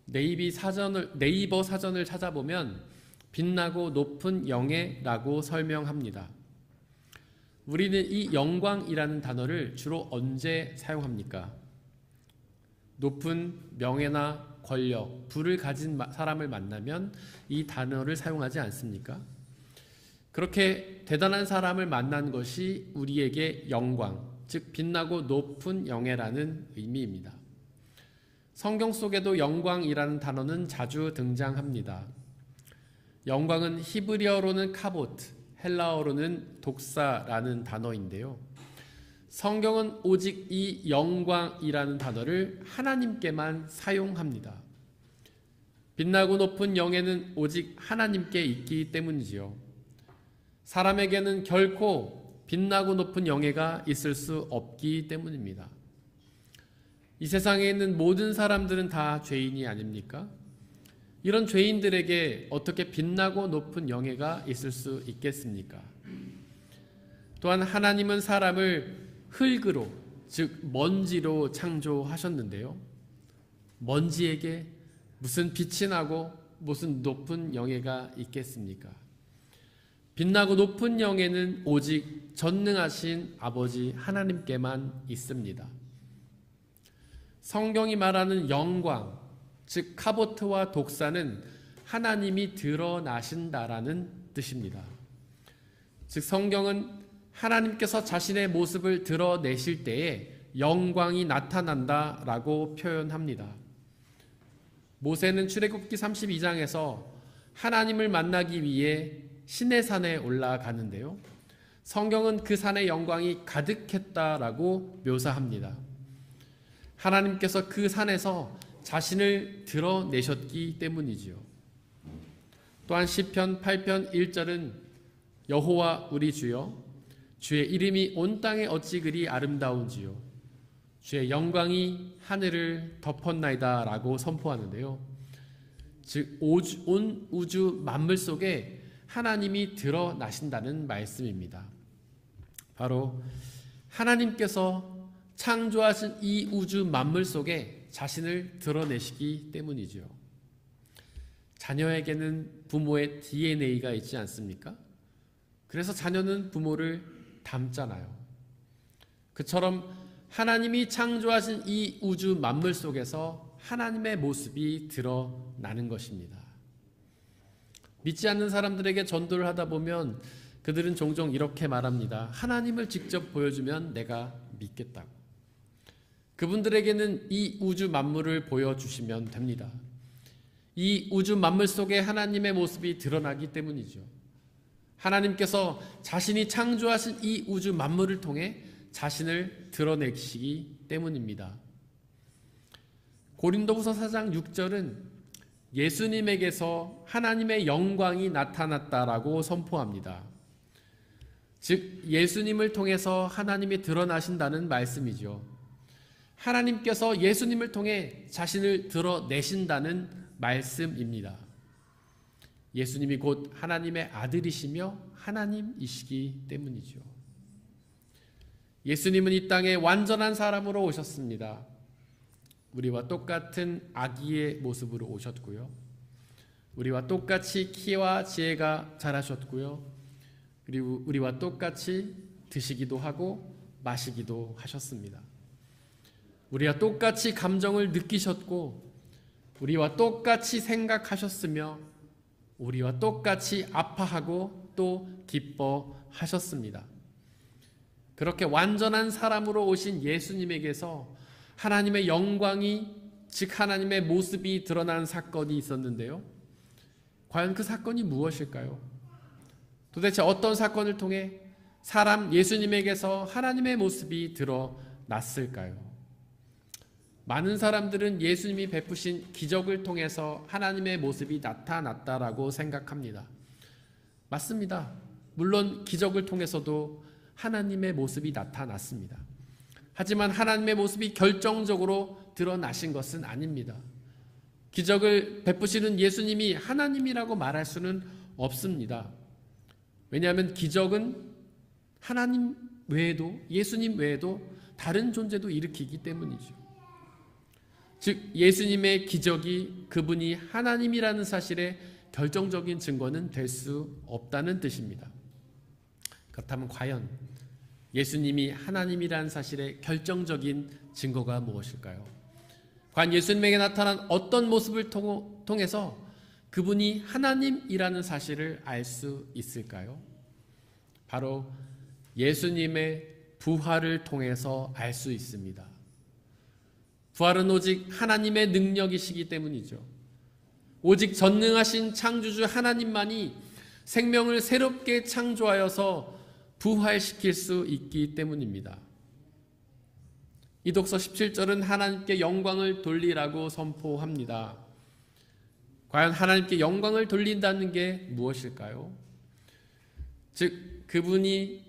네이버 사전을 찾아보면 빛나고 높은 영예라고 설명합니다. 우리는 이 영광이라는 단어를 주로 언제 사용합니까? 높은 명예나 권력, 부를 가진 사람을 만나면 이 단어를 사용하지 않습니까? 그렇게 대단한 사람을 만난 것이 우리에게 영광, 즉 빛나고 높은 영예라는 의미입니다. 성경 속에도 영광이라는 단어는 자주 등장합니다. 영광은 히브리어로는 카보트, 헬라어로는 독사라는 단어인데요. 성경은 오직 이 영광이라는 단어를 하나님께만 사용합니다. 빛나고 높은 영예는 오직 하나님께 있기 때문이지요. 사람에게는 결코 빛나고 높은 영예가 있을 수 없기 때문입니다. 이 세상에 있는 모든 사람들은 다 죄인이 아닙니까? 이런 죄인들에게 어떻게 빛나고 높은 영예가 있을 수 있겠습니까? 또한 하나님은 사람을 흙으로, 즉 먼지로 창조하셨는데요. 먼지에게 무슨 빛이 나고 무슨 높은 영예가 있겠습니까? 빛나고 높은 영예는 오직 전능하신 아버지 하나님께만 있습니다. 성경이 말하는 영광, 즉 카보트와 독사는 하나님이 드러나신다라는 뜻입니다. 즉 성경은 하나님께서 자신의 모습을 드러내실 때에 영광이 나타난다라고 표현합니다. 모세는 출애굽기 32장에서 하나님을 만나기 위해 시내산에 올라가는데요. 성경은 그 산의 영광이 가득했다라고 묘사합니다. 하나님께서 그 산에서 자신을 드러내셨기 때문이지요. 또한 시편 8편 1절은 여호와 우리 주여 주의 이름이 온 땅에 어찌 그리 아름다운지요 주의 영광이 하늘을 덮었나이다 라고 선포하는데요. 즉 온 우주 만물 속에 하나님이 드러나신다는 말씀입니다. 바로 하나님께서 창조하신 이 우주 만물 속에 자신을 드러내시기 때문이죠. 자녀에게는 부모의 DNA가 있지 않습니까? 그래서 자녀는 부모를 닮잖아요. 그처럼 하나님이 창조하신 이 우주 만물 속에서 하나님의 모습이 드러나는 것입니다. 믿지 않는 사람들에게 전도를 하다 보면 그들은 종종 이렇게 말합니다. 하나님을 직접 보여주면 내가 믿겠다고. 그분들에게는 이 우주 만물을 보여주시면 됩니다. 이 우주 만물 속에 하나님의 모습이 드러나기 때문이죠. 하나님께서 자신이 창조하신 이 우주 만물을 통해 자신을 드러내시기 때문입니다. 고린도후서 4장 6절은 예수님에게서 하나님의 영광이 나타났다라고 선포합니다. 즉 예수님을 통해서 하나님이 드러나신다는 말씀이죠. 하나님께서 예수님을 통해 자신을 드러내신다는 말씀입니다. 예수님이 곧 하나님의 아들이시며 하나님이시기 때문이죠. 예수님은 이 땅에 완전한 사람으로 오셨습니다. 우리와 똑같은 아기의 모습으로 오셨고요. 우리와 똑같이 키와 지혜가 자라셨고요. 그리고 우리와 똑같이 드시기도 하고 마시기도 하셨습니다. 우리와 똑같이 감정을 느끼셨고 우리와 똑같이 생각하셨으며 우리와 똑같이 아파하고 또 기뻐하셨습니다. 그렇게 완전한 사람으로 오신 예수님에게서 하나님의 영광이 즉 하나님의 모습이 드러난 사건이 있었는데요. 과연 그 사건이 무엇일까요? 도대체 어떤 사건을 통해 사람 예수님에게서 하나님의 모습이 드러났을까요? 많은 사람들은 예수님이 베푸신 기적을 통해서 하나님의 모습이 나타났다라고 생각합니다. 맞습니다. 물론 기적을 통해서도 하나님의 모습이 나타났습니다. 하지만 하나님의 모습이 결정적으로 드러나신 것은 아닙니다. 기적을 베푸시는 예수님이 하나님이라고 말할 수는 없습니다. 왜냐하면 기적은 하나님 외에도 예수님 외에도 다른 존재도 일으키기 때문이죠. 즉 예수님의 기적이 그분이 하나님이라는 사실의 결정적인 증거는 될 수 없다는 뜻입니다. 그렇다면 과연 예수님이 하나님이라는 사실의 결정적인 증거가 무엇일까요? 과연 예수님에게 나타난 어떤 모습을 통해서 그분이 하나님이라는 사실을 알 수 있을까요? 바로 예수님의 부활을 통해서 알 수 있습니다. 부활은 오직 하나님의 능력이시기 때문이죠. 오직 전능하신 창조주 하나님만이 생명을 새롭게 창조하여서 부활시킬 수 있기 때문입니다. 이독서 17절은 하나님께 영광을 돌리라고 선포합니다. 과연 하나님께 영광을 돌린다는 게 무엇일까요? 즉 그분이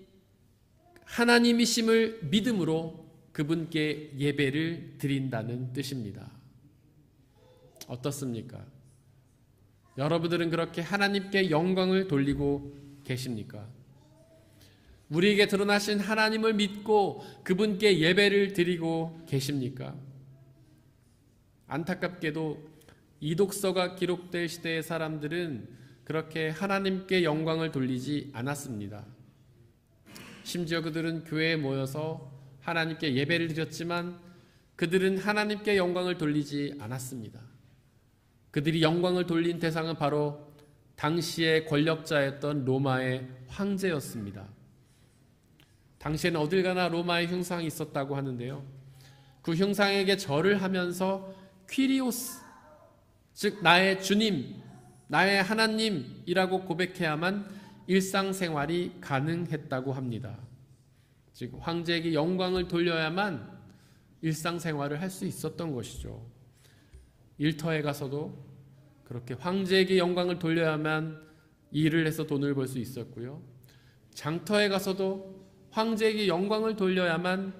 하나님이심을 믿음으로 그분께 예배를 드린다는 뜻입니다. 어떻습니까? 여러분들은 그렇게 하나님께 영광을 돌리고 계십니까? 우리에게 드러나신 하나님을 믿고 그분께 예배를 드리고 계십니까? 안타깝게도 이독서가 기록될 시대의 사람들은 그렇게 하나님께 영광을 돌리지 않았습니다. 심지어 그들은 교회에 모여서 하나님께 예배를 드렸지만 그들은 하나님께 영광을 돌리지 않았습니다. 그들이 영광을 돌린 대상은 바로 당시의 권력자였던 로마의 황제였습니다. 당시에는 어딜 가나 로마의 흉상이 있었다고 하는데요. 그 흉상에게 절을 하면서 퀴리오스, 즉 나의 주님, 나의 하나님이라고 고백해야만 일상생활이 가능했다고 합니다. 즉 황제에게 영광을 돌려야만 일상생활을 할 수 있었던 것이죠. 일터에 가서도 그렇게 황제에게 영광을 돌려야만 일을 해서 돈을 벌 수 있었고요. 장터에 가서도 황제에게 영광을 돌려야만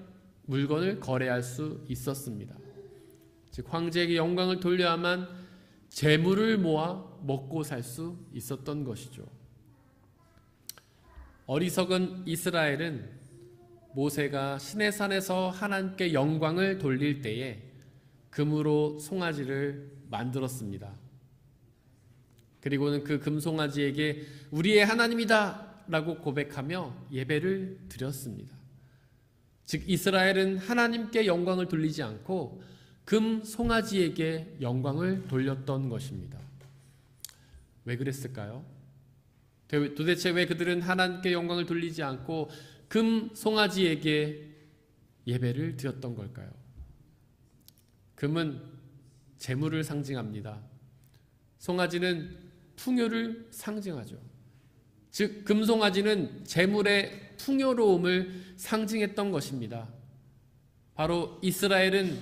물건을 거래할 수 있었습니다. 즉 황제에게 영광을 돌려야만 재물을 모아 먹고 살 수 있었던 것이죠. 어리석은 이스라엘은 모세가 시내산에서 하나님께 영광을 돌릴 때에 금으로 송아지를 만들었습니다. 그리고는 그 금송아지에게 우리의 하나님이다 라고 고백하며 예배를 드렸습니다. 즉 이스라엘은 하나님께 영광을 돌리지 않고 금송아지에게 영광을 돌렸던 것입니다. 왜 그랬을까요? 도대체 왜 그들은 하나님께 영광을 돌리지 않고 금송아지에게 예배를 드렸던 걸까요? 금은 재물을 상징합니다. 송아지는 풍요를 상징하죠. 즉 금송아지는 재물의 풍요로움을 상징했던 것입니다. 바로 이스라엘은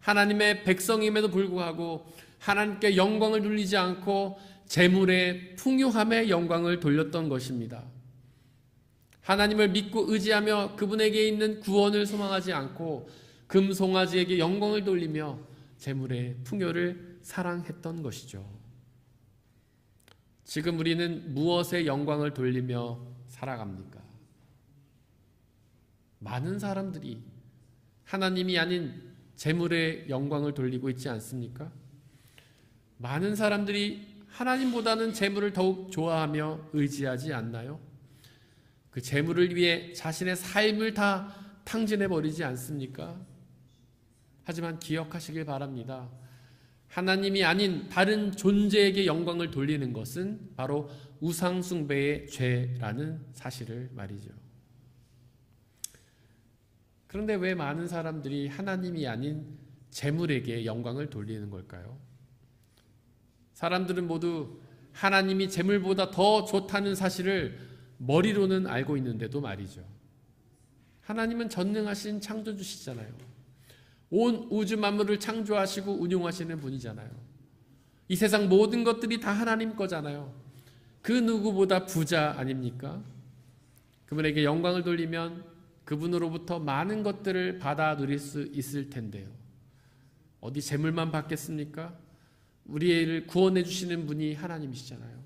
하나님의 백성임에도 불구하고 하나님께 영광을 돌리지 않고 재물의 풍요함에 영광을 돌렸던 것입니다. 하나님을 믿고 의지하며 그분에게 있는 구원을 소망하지 않고 금송아지에게 영광을 돌리며 재물의 풍요를 사랑했던 것이죠. 지금 우리는 무엇에 영광을 돌리며 살아갑니까? 많은 사람들이 하나님이 아닌 재물에 영광을 돌리고 있지 않습니까? 많은 사람들이 하나님보다는 재물을 더욱 좋아하며 의지하지 않나요? 그 재물을 위해 자신의 삶을 다 탕진해 버리지 않습니까? 하지만 기억하시길 바랍니다. 하나님이 아닌 다른 존재에게 영광을 돌리는 것은 바로 우상숭배의 죄라는 사실을 말이죠. 그런데 왜 많은 사람들이 하나님이 아닌 재물에게 영광을 돌리는 걸까요? 사람들은 모두 하나님이 재물보다 더 좋다는 사실을 머리로는 알고 있는데도 말이죠. 하나님은 전능하신 창조주시잖아요. 온 우주 만물을 창조하시고 운용하시는 분이잖아요. 이 세상 모든 것들이 다 하나님 거잖아요. 그 누구보다 부자 아닙니까? 그분에게 영광을 돌리면 그분으로부터 많은 것들을 받아 누릴 수 있을 텐데요. 어디 재물만 받겠습니까? 우리를 구원해 주시는 분이 하나님이시잖아요.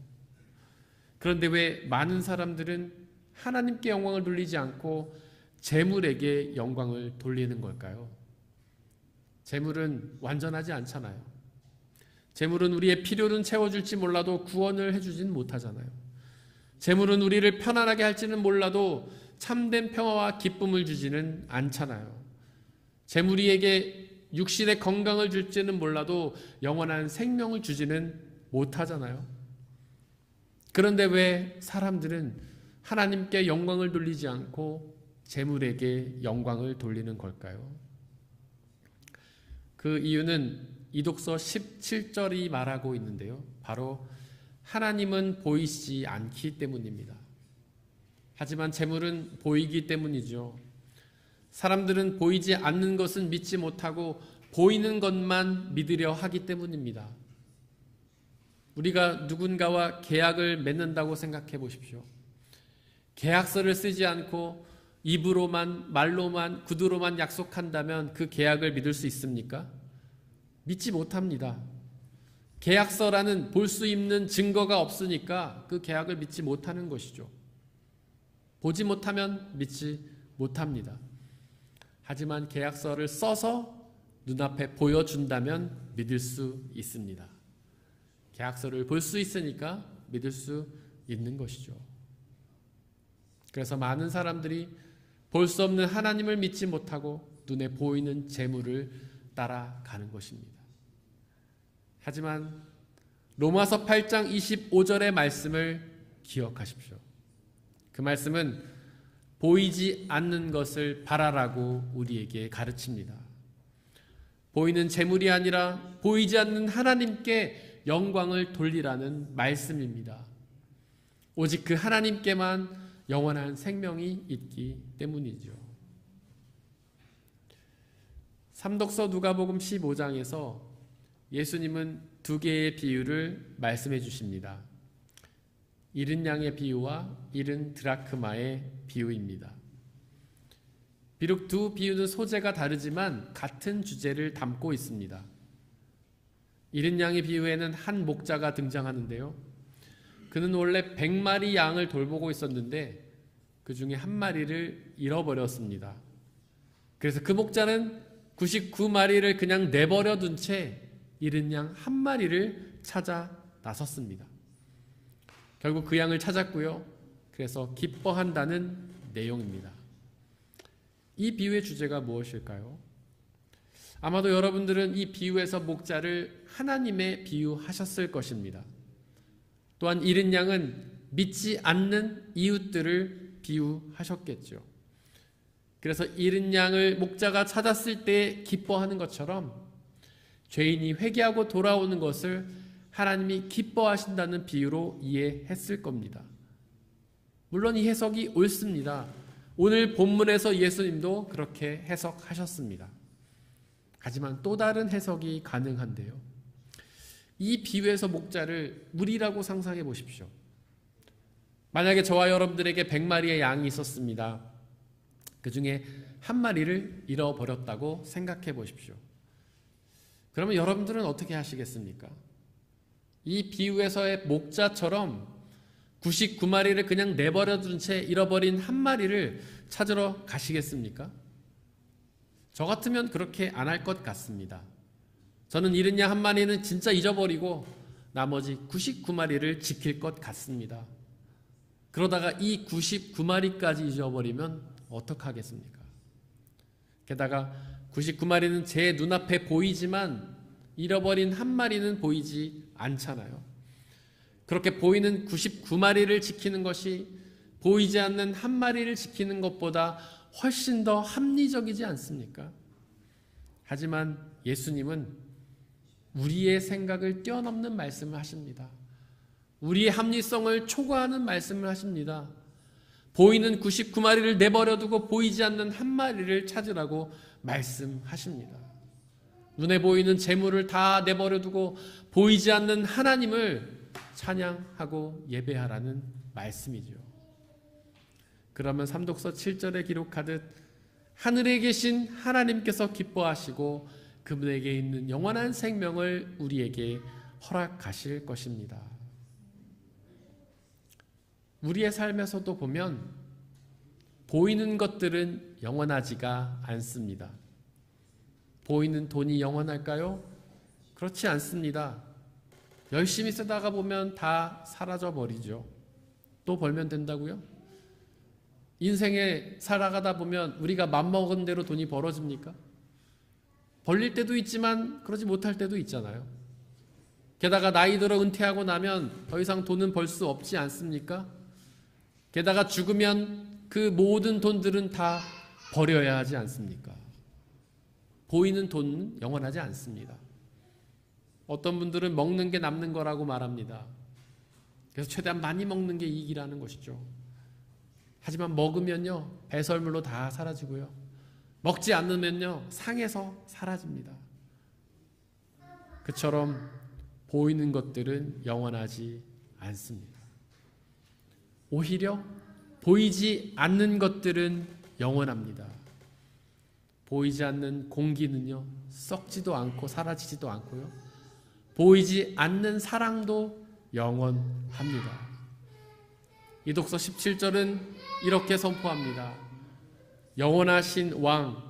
그런데 왜 많은 사람들은 하나님께 영광을 돌리지 않고 재물에게 영광을 돌리는 걸까요? 재물은 완전하지 않잖아요. 재물은 우리의 필요는 채워줄지 몰라도 구원을 해주진 못하잖아요. 재물은 우리를 편안하게 할지는 몰라도 참된 평화와 기쁨을 주지는 않잖아요. 재물이 우리에게 육신의 건강을 줄지는 몰라도 영원한 생명을 주지는 못하잖아요. 그런데 왜 사람들은 하나님께 영광을 돌리지 않고 재물에게 영광을 돌리는 걸까요? 그 이유는 이독서 17절이 말하고 있는데요. 바로 하나님은 보이지 않기 때문입니다. 하지만 재물은 보이기 때문이죠. 사람들은 보이지 않는 것은 믿지 못하고 보이는 것만 믿으려 하기 때문입니다. 우리가 누군가와 계약을 맺는다고 생각해 보십시오. 계약서를 쓰지 않고 입으로만, 말로만, 구두로만 약속한다면 그 계약을 믿을 수 있습니까? 믿지 못합니다. 계약서라는 볼 수 있는 증거가 없으니까 그 계약을 믿지 못하는 것이죠. 보지 못하면 믿지 못합니다. 하지만 계약서를 써서 눈앞에 보여준다면 믿을 수 있습니다. 계약서를 볼 수 있으니까 믿을 수 있는 것이죠. 그래서 많은 사람들이 볼 수 없는 하나님을 믿지 못하고 눈에 보이는 재물을 따라가는 것입니다. 하지만 로마서 8장 25절의 말씀을 기억하십시오. 그 말씀은 보이지 않는 것을 바라라고 우리에게 가르칩니다. 보이는 재물이 아니라 보이지 않는 하나님께 영광을 돌리라는 말씀입니다. 오직 그 하나님께만 영원한 생명이 있기 때문이죠. 삼독서 누가복음 15장에서 예수님은 두 개의 비유를 말씀해 주십니다. 잃은 양의 비유와 잃은 드라크마의 비유입니다. 비록 두 비유는 소재가 다르지만 같은 주제를 담고 있습니다. 잃은 양의 비유에는 한 목자가 등장하는데요. 그는 원래 100마리 양을 돌보고 있었는데 그 중에 한 마리를 잃어버렸습니다. 그래서 그 목자는 99마리를 그냥 내버려 둔 채 잃은 양 한 마리를 찾아 나섰습니다. 결국 그 양을 찾았고요. 그래서 기뻐한다는 내용입니다. 이 비유의 주제가 무엇일까요? 아마도 여러분들은 이 비유에서 목자를 하나님에 비유하셨을 것입니다. 또한 잃은 양은 믿지 않는 이웃들을 비유하셨겠죠. 그래서 잃은 양을 목자가 찾았을 때 기뻐하는 것처럼 죄인이 회개하고 돌아오는 것을 하나님이 기뻐하신다는 비유로 이해했을 겁니다. 물론 이 해석이 옳습니다. 오늘 본문에서 예수님도 그렇게 해석하셨습니다. 하지만 또 다른 해석이 가능한데요. 이 비유에서 목자를 물이라고 상상해 보십시오. 만약에 저와 여러분들에게 100마리의 양이 있었습니다. 그 중에 한 마리를 잃어버렸다고 생각해 보십시오. 그러면 여러분들은 어떻게 하시겠습니까? 이 비유에서의 목자처럼 99마리를 그냥 내버려 둔 채 잃어버린 한 마리를 찾으러 가시겠습니까? 저 같으면 그렇게 안 할 것 같습니다. 저는 잃은 양 한 마리는 진짜 잊어버리고 나머지 99마리를 지킬 것 같습니다. 그러다가 이 99마리까지 잊어버리면 어떡하겠습니까? 게다가 99마리는 제 눈앞에 보이지만 잃어버린 한 마리는 보이지 않잖아요. 그렇게 보이는 99마리를 지키는 것이 보이지 않는 한 마리를 지키는 것보다 훨씬 더 합리적이지 않습니까? 하지만 예수님은 우리의 생각을 뛰어넘는 말씀을 하십니다. 우리의 합리성을 초과하는 말씀을 하십니다. 보이는 99마리를 내버려두고 보이지 않는 한 마리를 찾으라고 말씀하십니다. 눈에 보이는 재물을 다 내버려두고 보이지 않는 하나님을 찬양하고 예배하라는 말씀이죠. 그러면 삼독서 7절에 기록하듯 하늘에 계신 하나님께서 기뻐하시고 그분에게 있는 영원한 생명을 우리에게 허락하실 것입니다. 우리의 삶에서도 보면 보이는 것들은 영원하지가 않습니다. 보이는 돈이 영원할까요? 그렇지 않습니다. 열심히 쓰다가 보면 다 사라져 버리죠. 또 벌면 된다고요? 인생에 살아가다 보면 우리가 맘먹은 대로 돈이 벌어집니까? 벌릴 때도 있지만 그러지 못할 때도 있잖아요. 게다가 나이 들어 은퇴하고 나면 더 이상 돈은 벌 수 없지 않습니까? 게다가 죽으면 그 모든 돈들은 다 버려야 하지 않습니까? 보이는 돈은 영원하지 않습니다. 어떤 분들은 먹는 게 남는 거라고 말합니다. 그래서 최대한 많이 먹는 게 이익이라는 것이죠. 하지만 먹으면요, 배설물로 다 사라지고요. 먹지 않으면요, 상해서 사라집니다. 그처럼 보이는 것들은 영원하지 않습니다. 오히려 보이지 않는 것들은 영원합니다. 보이지 않는 공기는요, 썩지도 않고 사라지지도 않고요. 보이지 않는 사랑도 영원합니다. 이 독서 17절은 이렇게 선포합니다. 영원하신 왕,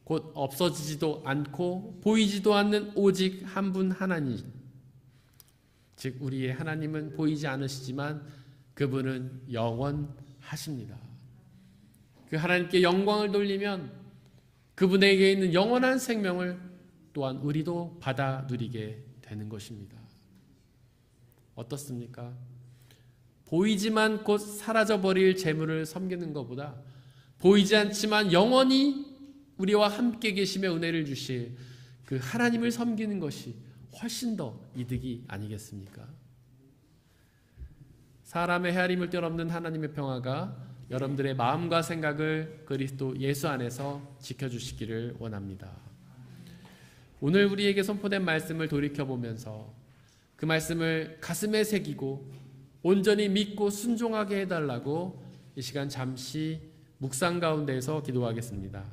곧 없어지지도 않고 보이지도 않는 오직 한 분 하나님. 즉 우리의 하나님은 보이지 않으시지만 그분은 영원하십니다. 그 하나님께 영광을 돌리면 그분에게 있는 영원한 생명을 또한 우리도 받아 누리게 되는 것입니다. 어떻습니까? 보이지만 곧 사라져버릴 재물을 섬기는 것보다 보이지 않지만 영원히 우리와 함께 계시며 은혜를 주실 그 하나님을 섬기는 것이 훨씬 더 이득이 아니겠습니까? 사람의 헤아림을 뛰어넘는 하나님의 평화가 여러분들의 마음과 생각을 그리스도 예수 안에서 지켜주시기를 원합니다. 오늘 우리에게 선포된 말씀을 돌이켜보면서 그 말씀을 가슴에 새기고 온전히 믿고 순종하게 해달라고 이 시간 잠시 묵상 가운데에서 기도하겠습니다.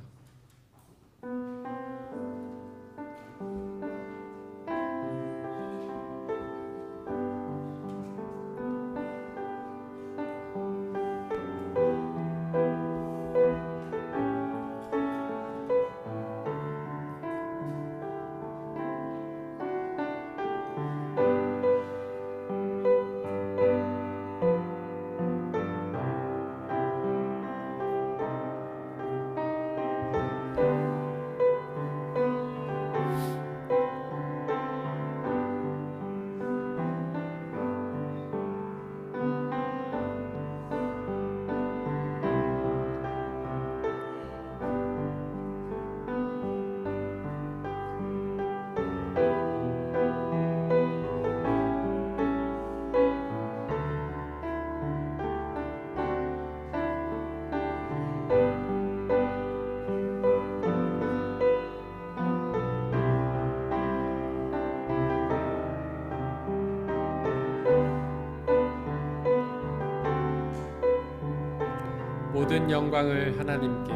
모든 영광을 하나님께,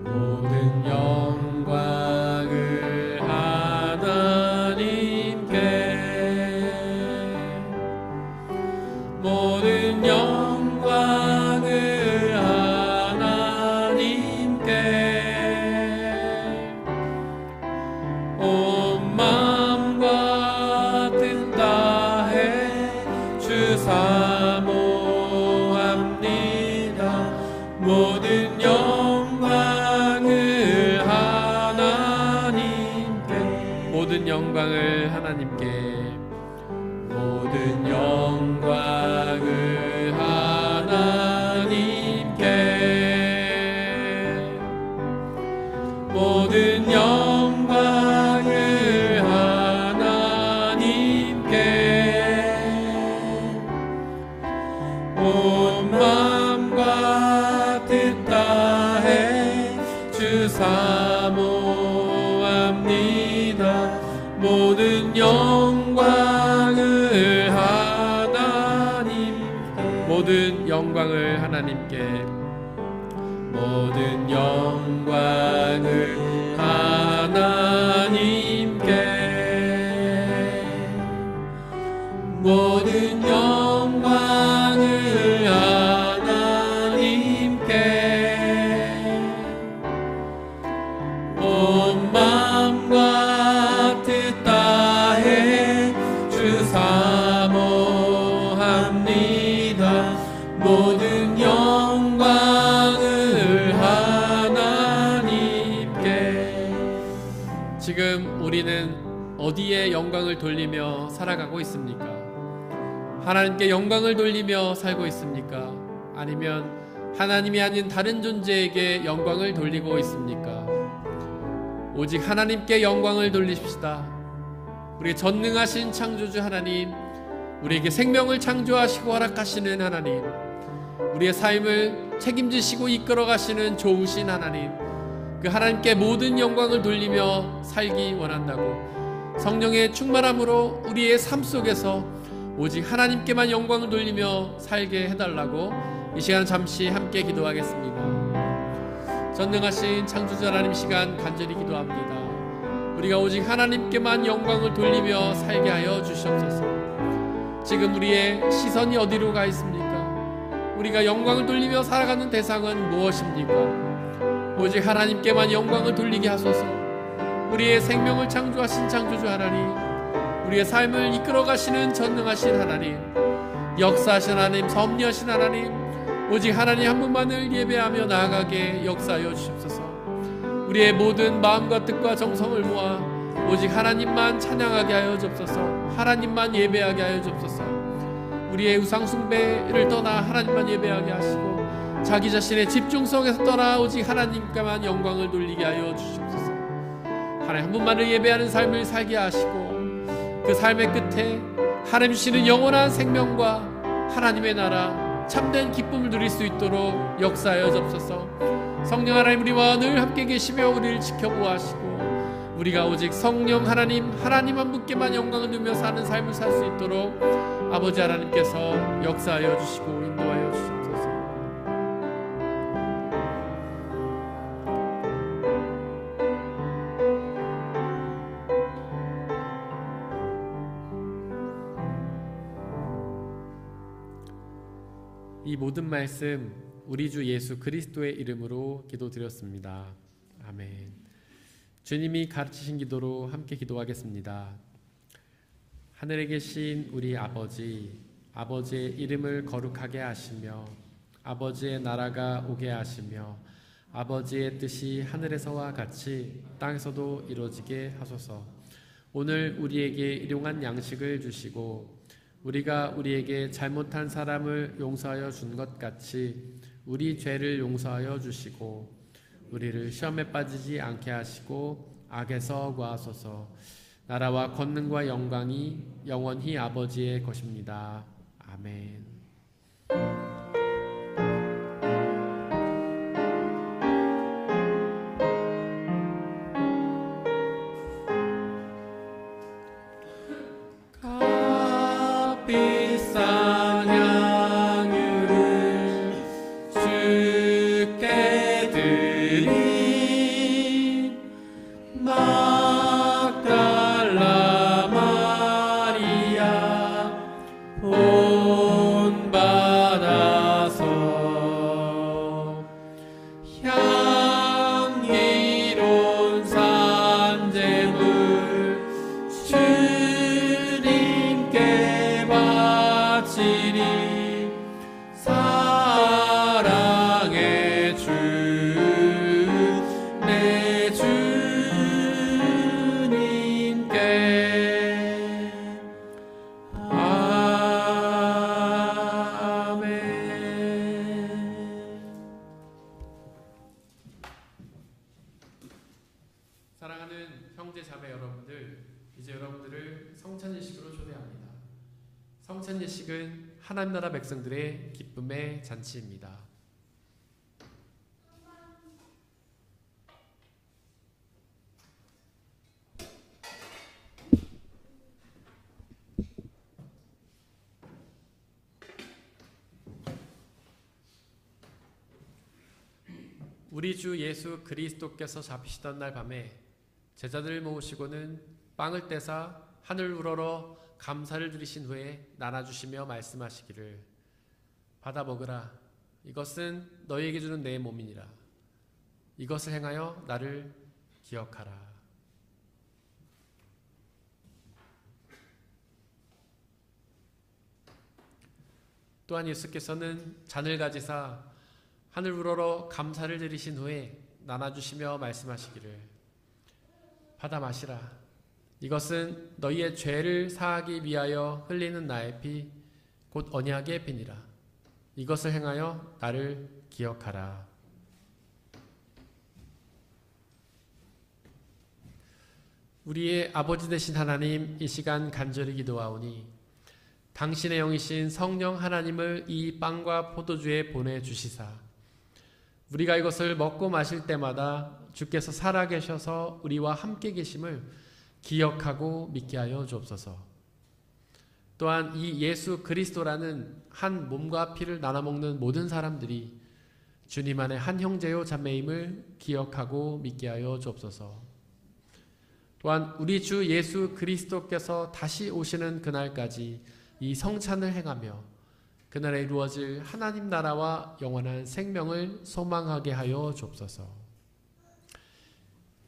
모든 영광을 하나님께, 모든 영광을 하나님께, 온 마음과 뜻 다해 주 사모합니다. 모든 영광을 하나님께, 모든 영광을 하나님께, 모든 영광을 하나님께, 모든 영광을 하나님께, 온 마음과 뜻 다해 주 사모합니다. 모든 영광을 하나님께, 모든 영광을 하나님께, 모든 영광을 하나님께, 모든 영광을 하나님께, 온 마음과 뜻 다해 주 사모합니다. 모든 영광을 하나님께. 지금 우리는 어디에 영광을 돌리며 살아가고 있습니까? 하나님께 영광을 돌리며 살고 있습니까? 아니면 하나님이 아닌 다른 존재에게 영광을 돌리고 있습니까? 오직 하나님께 영광을 돌립시다. 우리 전능하신 창조주 하나님, 우리에게 생명을 창조하시고 허락하시는 하나님, 우리의 삶을 책임지시고 이끌어가시는 좋으신 하나님, 그 하나님께 모든 영광을 돌리며 살기 원한다고, 성령의 충만함으로 우리의 삶 속에서 오직 하나님께만 영광을 돌리며 살게 해달라고 이 시간 잠시 함께 기도하겠습니다. 전능하신 창조주 하나님, 시간 간절히 기도합니다. 우리가 오직 하나님께만 영광을 돌리며 살게 하여 주시옵소서. 지금 우리의 시선이 어디로 가 있습니까? 우리가 영광을 돌리며 살아가는 대상은 무엇입니까? 오직 하나님께만 영광을 돌리게 하소서. 우리의 생명을 창조하신 창조주 하나님, 우리의 삶을 이끌어가시는 전능하신 하나님, 역사하신 하나님, 섭리하신 하나님, 오직 하나님 한 분만을 예배하며 나아가게 역사하여 주시옵소서. 우리의 모든 마음과 뜻과 정성을 모아 오직 하나님만 찬양하게 하여 주옵소서. 하나님만 예배하게 하여 주옵소서. 우리의 우상 숭배를 떠나 하나님만 예배하게 하시고, 자기 자신의 집중성에서 떠나 오직 하나님께만 영광을 돌리게 하여 주시옵소서. 하나님 한 분만을 예배하는 삶을 살게 하시고, 그 삶의 끝에 하나님 주시는 영원한 생명과 하나님의 나라, 참된 기쁨을 누릴 수 있도록 역사하여 주옵소서. 성령 하나님, 우리와 늘 함께 계시며 우리를 지켜보아하시고, 우리가 오직 성령 하나님 한 분께만 영광을 누리며 사는 삶을 살 수 있도록 아버지 하나님께서 역사하여 주시고 인도하여 주시옵소서. 이 모든 말씀 우리 주 예수 그리스도의 이름으로 기도드렸습니다. 아멘. 주님이 가르치신 기도로 함께 기도하겠습니다. 하늘에 계신 우리 아버지, 아버지의 이름을 거룩하게 하시며 아버지의 나라가 오게 하시며 아버지의 뜻이 하늘에서와 같이 땅에서도 이루어지게 하소서. 오늘 우리에게 일용할 양식을 주시고, 우리가 우리에게 잘못한 사람을 용서하여 준 것 같이 우리 죄를 용서하여 주시고, 우리를 시험에 빠지지 않게 하시고 악에서 구하소서. 나라와 권능과 영광이 영원히 아버지의 것입니다. 아멘. 값비싼 향유를 여러분들, 이제 여러분들을 성찬 예식으로 초대합니다. 성찬 예식은 하나님 나라 백성들의 기쁨의 잔치입니다. 우리 주 예수 그리스도께서 잡히시던 날 밤에 제자들을 모으시고는 빵을 떼사 하늘 우러러 감사를 드리신 후에 나눠주시며 말씀하시기를 받아 먹으라. 이것은 너희에게 주는 내 몸이니라. 이것을 행하여 나를 기억하라. 또한 예수께서는 잔을 가지사 하늘 우러러 감사를 드리신 후에 나눠주시며 말씀하시기를 받아 마시라. 이것은 너희의 죄를 사하기 위하여 흘리는 나의 피, 곧 언약의 피니라. 이것을 행하여 나를 기억하라. 우리의 아버지 되신 하나님, 이 시간 간절히 기도하오니 당신의 영이신 성령 하나님을 이 빵과 포도주에 보내주시사 우리가 이것을 먹고 마실 때마다 주께서 살아계셔서 우리와 함께 계심을 기억하고 믿게 하여 주옵소서. 또한 이 예수 그리스도라는 한 몸과 피를 나눠 먹는 모든 사람들이 주님 안에 한 형제요 자매임을 기억하고 믿게 하여 주옵소서. 또한 우리 주 예수 그리스도께서 다시 오시는 그날까지 이 성찬을 행하며 그날에 이루어질 하나님 나라와 영원한 생명을 소망하게 하여 주옵소서.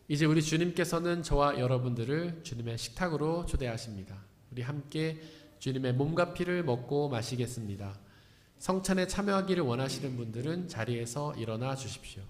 이제 우리 주님께서는 저와 여러분들을 주님의 식탁으로 초대하십니다. 우리 함께 주님의 몸과 피를 먹고 마시겠습니다. 성찬에 참여하기를 원하시는 분들은 자리에서 일어나 주십시오.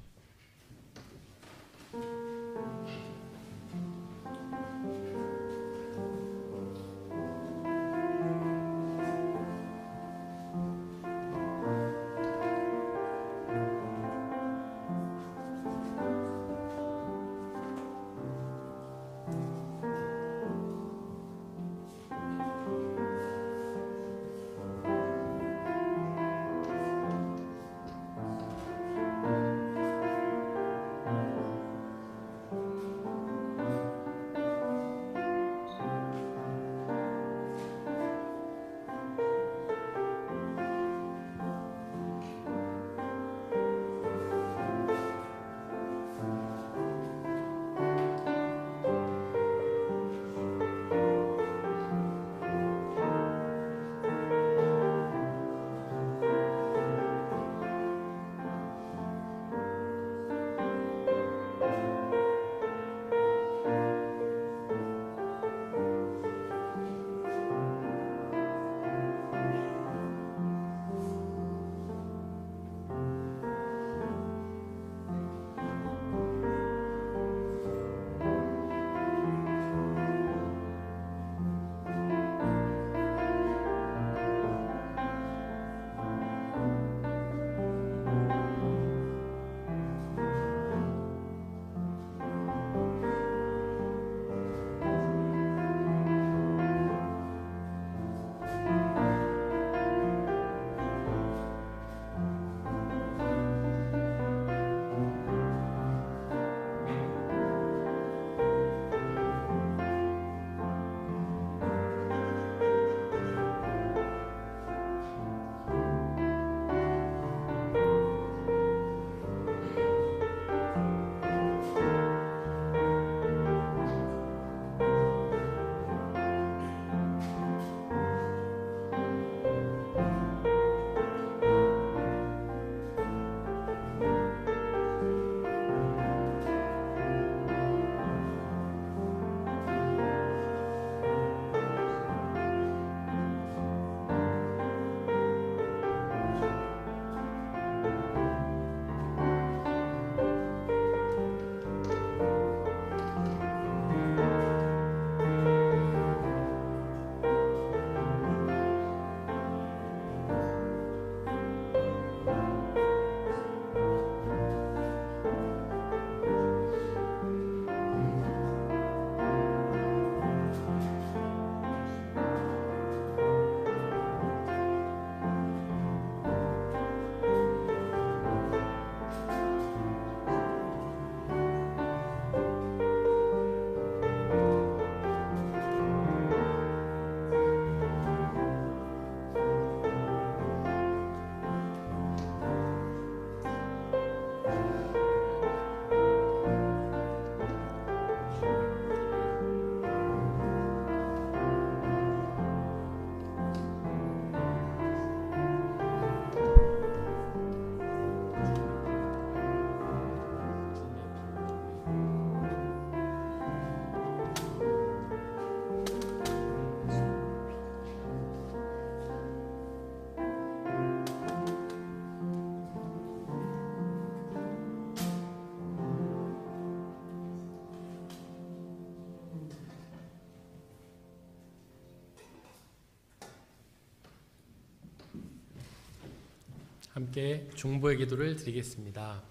함께 중보의 기도를 드리겠습니다.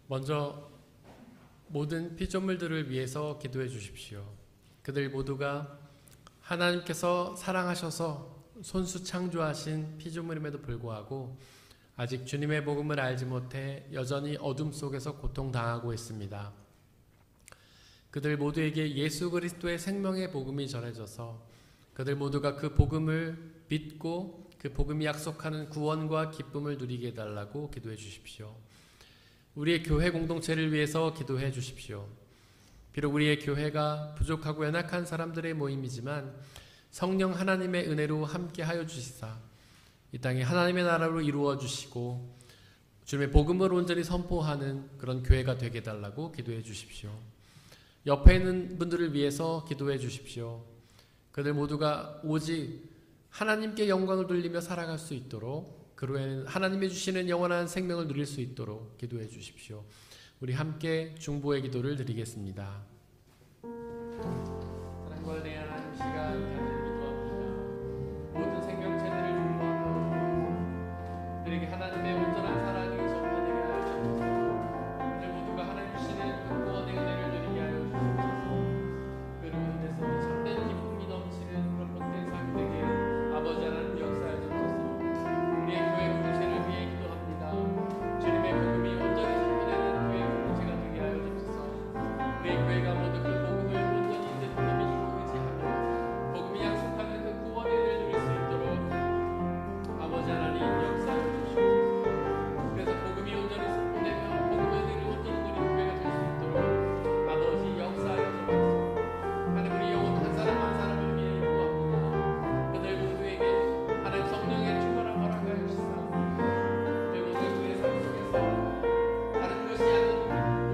먼저 모든 피조물들을 위해서 기도해 주십시오. 그들 모두가 하나님께서 사랑하셔서 손수 창조하신 피조물임에도 불구하고 아직 주님의 복음을 알지 못해 여전히 어둠 속에서 고통당하고 있습니다. 그들 모두에게 예수 그리스도의 생명의 복음이 전해져서 그들 모두가 그 복음을 믿고 그 복음이 약속하는 구원과 기쁨을 누리게 해달라고 기도해 주십시오. 우리의 교회 공동체를 위해서 기도해 주십시오. 비록 우리의 교회가 부족하고 연약한 사람들의 모임이지만 성령 하나님의 은혜로 함께하여 주시사 이 땅에 하나님의 나라로 이루어 주시고 주님의 복음을 온전히 선포하는 그런 교회가 되게 해달라고 기도해 주십시오. 옆에 있는 분들을 위해서 기도해 주십시오. 그들 모두가 오직 하나님께 영광을 돌리며 살아갈 수 있도록 그로 인해 하나님이 주시는 영원한 생명을 누릴 수 있도록 기도해 주십시오. 우리 함께 중보의 기도를 드리겠습니다. 사랑과 은혜의 하나님, 시간 간절히 기도합니다. 모든 생명체들을 중보하며 그들에게 하나님의 온전한 사랑이 전파되게 하여 주옵소서. 그들 모두가 하나님 주시는 그 구원의 은혜를 누리게 하여 주옵소서. 그로 인해서 참된 기쁨이 넘치는 그런 복된 삶이 되게 아버지 하나님 역사해 주옵소서. 우리의 교회 공동체를 위해 기도합니다. 주님의 복음이 온전히 선포되는 교회 공동체가 되게 하여 주옵소서. 우리의 교회가 모두 그 복음을 온전히 믿고 의지하며 복음이 약속하는 그 구원의 은혜를 누릴 수 있도록 아버지 하나님 역사해 주시옵소서. 그래서 복음이 온전히 선포되며 복음의 은혜를 온전히 누리는 교회가 될 수 있도록 아버지 역사하여 주옵소서. 하나님, 우리 영혼 한 사람 한 사람을 위해 기도합니다. 그들 모두에게 하나님 성령의 충만을 허락하여 주시사 그들 모두가 그의 삶 속에서 다른 것이 아닌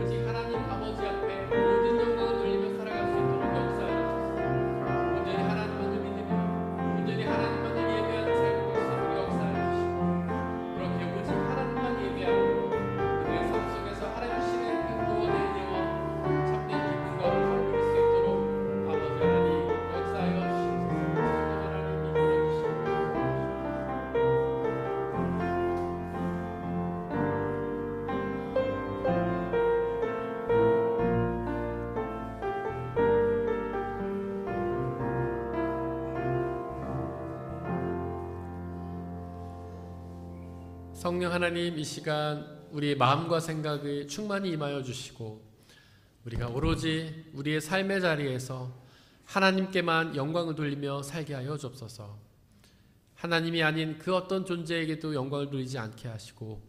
오직 하나님 아버지 앞에 모든 영광을 돌리며 살아갈 수 있도록 역사하여 주소서. 온전히 하나님만을 믿으며 온전히 하나님만을 예배하는 삶을 볼 수 있도록 역사하여 주시고 그렇게 오직 하나님만 예배하고 그들의 삶 속에서 하나님 주시는 그 구원의 은혜와 참된 기쁨과 감사를 누릴 수 있도록 아버지 하나님 역사하여 주시옵소서. 하나님 이끌어 주시옵소서. 성령 하나님, 이 시간 우리의 마음과 생각을 충만히 임하여 주시고 우리가 오로지 우리의 삶의 자리에서 하나님께만 영광을 돌리며 살게 하여 주옵소서. 하나님이 아닌 그 어떤 존재에게도 영광을 돌리지 않게 하시고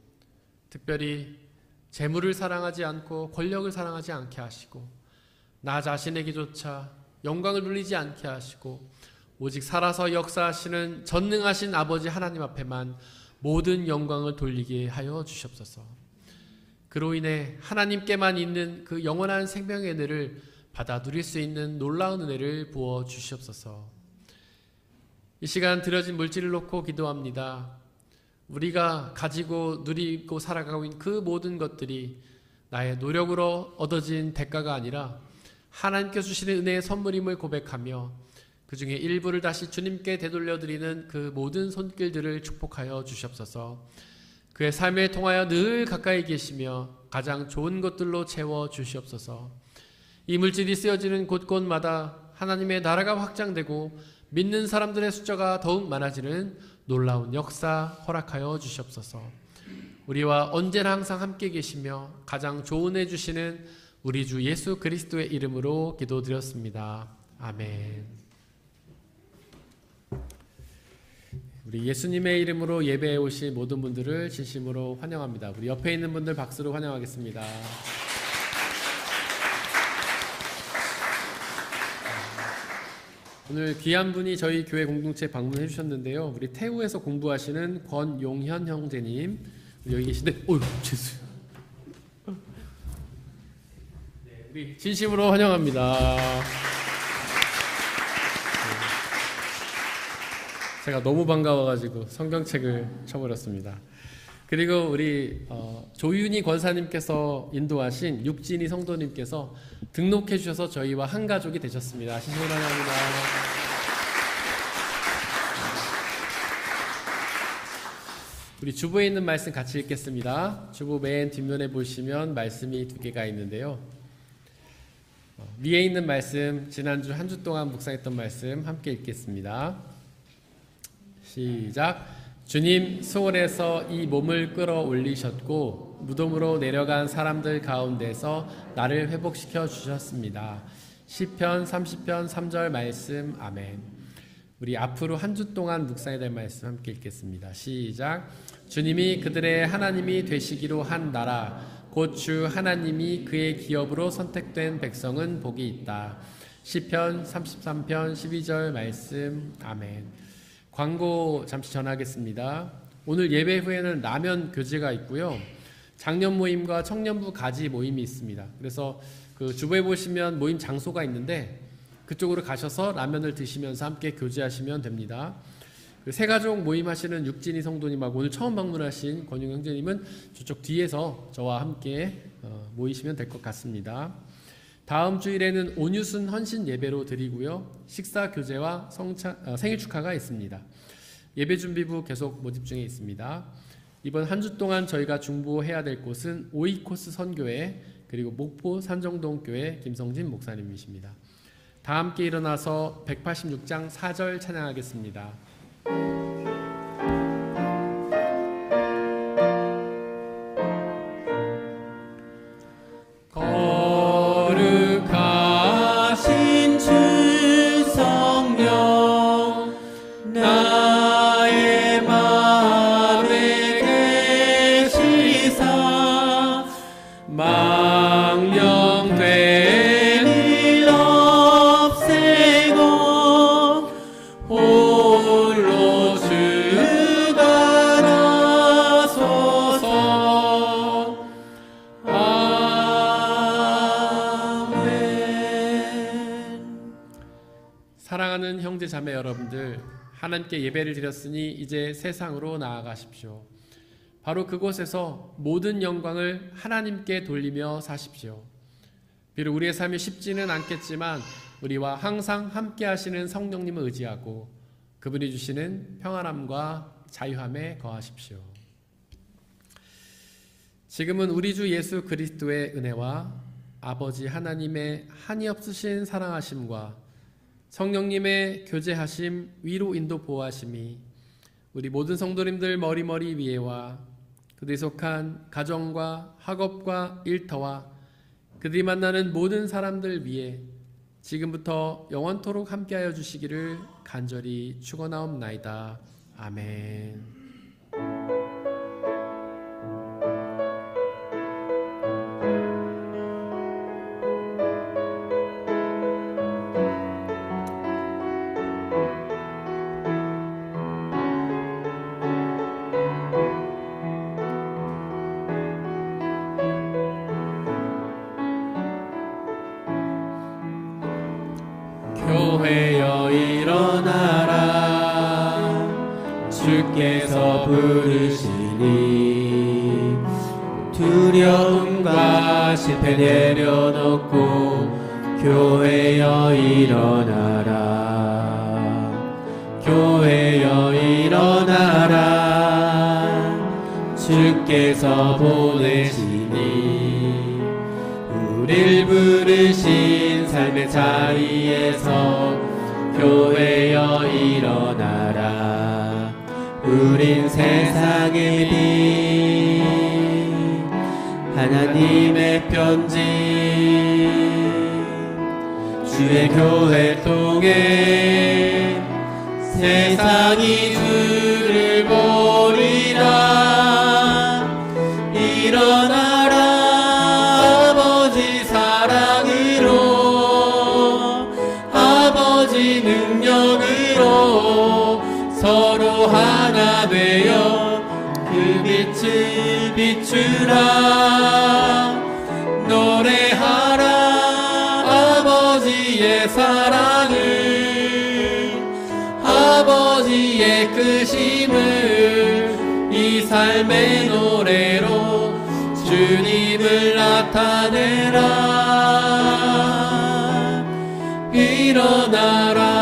특별히 재물을 사랑하지 않고 권력을 사랑하지 않게 하시고 나 자신에게조차 영광을 돌리지 않게 하시고 오직 살아서 역사하시는 전능하신 아버지 하나님 앞에만 모든 영광을 돌리게 하여 주시옵소서. 그로 인해 하나님께만 있는 그 영원한 생명의 은혜를 받아 누릴 수 있는 놀라운 은혜를 부어 주시옵소서. 이 시간 드려진 물질을 놓고 기도합니다. 우리가 가지고 누리고 살아가고 있는 그 모든 것들이 나의 노력으로 얻어진 대가가 아니라 하나님께 주시는 은혜의 선물임을 고백하며 그 중에 일부를 다시 주님께 되돌려드리는 그 모든 손길들을 축복하여 주시옵소서. 그의 삶을 통하여 늘 가까이 계시며 가장 좋은 것들로 채워 주시옵소서. 이 물질이 쓰여지는 곳곳마다 하나님의 나라가 확장되고 믿는 사람들의 숫자가 더욱 많아지는 놀라운 역사 허락하여 주시옵소서. 우리와 언제나 항상 함께 계시며 가장 좋은 해 주시는 우리 주 예수 그리스도의 이름으로 기도드렸습니다. 아멘. 우리 예수님의 이름으로 예배해 오신 모든 분들을 진심으로 환영합니다. 우리 옆에 있는 분들 박수로 환영하겠습니다. 오늘 귀한 분이 저희 교회 공동체 방문해 주셨는데요. 우리 태우에서 공부하시는 권용현 형제님 여기 계신데, 어휴, 죄수. 네, 우리 진심으로 환영합니다. 제가 너무 반가워가지고 성경책을 쳐버렸습니다. 그리고 우리 조윤희 권사님께서 인도하신 육진희 성도님께서 등록해 주셔서 저희와 한 가족이 되셨습니다. 진심으로 환영합니다. 우리 주보에 있는 말씀 같이 읽겠습니다. 주보 맨 뒷면에 보시면 말씀이 두 개가 있는데요. 위에 있는 말씀, 지난주 한 주 동안 묵상했던 말씀 함께 읽겠습니다. 시작. 주님, 수월에서 이 몸을 끌어올리셨고 무덤으로 내려간 사람들 가운데서 나를 회복시켜 주셨습니다. 시편 30편 3절 말씀. 아멘. 우리 앞으로 한 주 동안 묵상해야 될 말씀 함께 읽겠습니다. 시작. 주님이 그들의 하나님이 되시기로 한 나라 곧 주 하나님이 그의 기업으로 선택된 백성은 복이 있다. 시편 33편 12절 말씀. 아멘. 광고 잠시 전하겠습니다. 오늘 예배 후에는 라면 교제가 있고요. 장년 모임과 청년부 가지 모임이 있습니다. 그래서 그 주보에 보시면 모임 장소가 있는데 그쪽으로 가셔서 라면을 드시면서 함께 교제하시면 됩니다. 그 새가족 모임하시는 육진이 성도님하고 오늘 처음 방문하신 권용 형제님은 저쪽 뒤에서 저와 함께 모이시면 될 것 같습니다. 다음 주일에는 온유순 헌신 예배로 드리고요. 식사 교제와 생일 축하가 있습니다. 예배 준비부 계속 모집 중에 있습니다. 이번 한 주 동안 저희가 중보해야 될 곳은 오이코스 선교회 그리고 목포 산정동교회 김성진 목사님이십니다. 다 함께 일어나서 186장 4절 찬양하겠습니다. 거룩하신 주 성령 나의 마음에 계시사 망령된 일 없애고 홀로 주가 나소서. 아멘. 사랑하는 형제 자매 여러분들, 하나님께 예배를 드렸으니 이제 세상으로 나아가십시오. 바로 그곳에서 모든 영광을 하나님께 돌리며 사십시오. 비록 우리의 삶이 쉽지는 않겠지만 우리와 항상 함께 하시는 성령님을 의지하고 그분이 주시는 평안함과 자유함에 거하십시오. 지금은 우리 주 예수 그리스도의 은혜와 아버지 하나님의 한이 없으신 사랑하심과 성령님의 교제하심, 위로 인도 보호하심이 우리 모든 성도님들 머리머리 위에와 그들이 속한 가정과 학업과 일터와 그들이 만나는 모든 사람들 위에 지금부터 영원토록 함께하여 주시기를 간절히 축원하옵나이다. 아멘. 교회여 일어나라 주께서 부르시니 두려움과 실패 내려놓고 교회여 일어나라 교회여 일어나라 주께서 보내시니 우릴 부르신 삶의 자리에서 교회여 일어나라. 우린 세상의 빛 하나님의 편지 주의 교회 통해 세상이 주를 보리라. 일어나라 능력으로 서로 하나 되어 그 빛을 비추라. 노래하라 아버지의 사랑을 아버지의 크심을 이 삶의 노래로 주님을 나타내라. 일어나라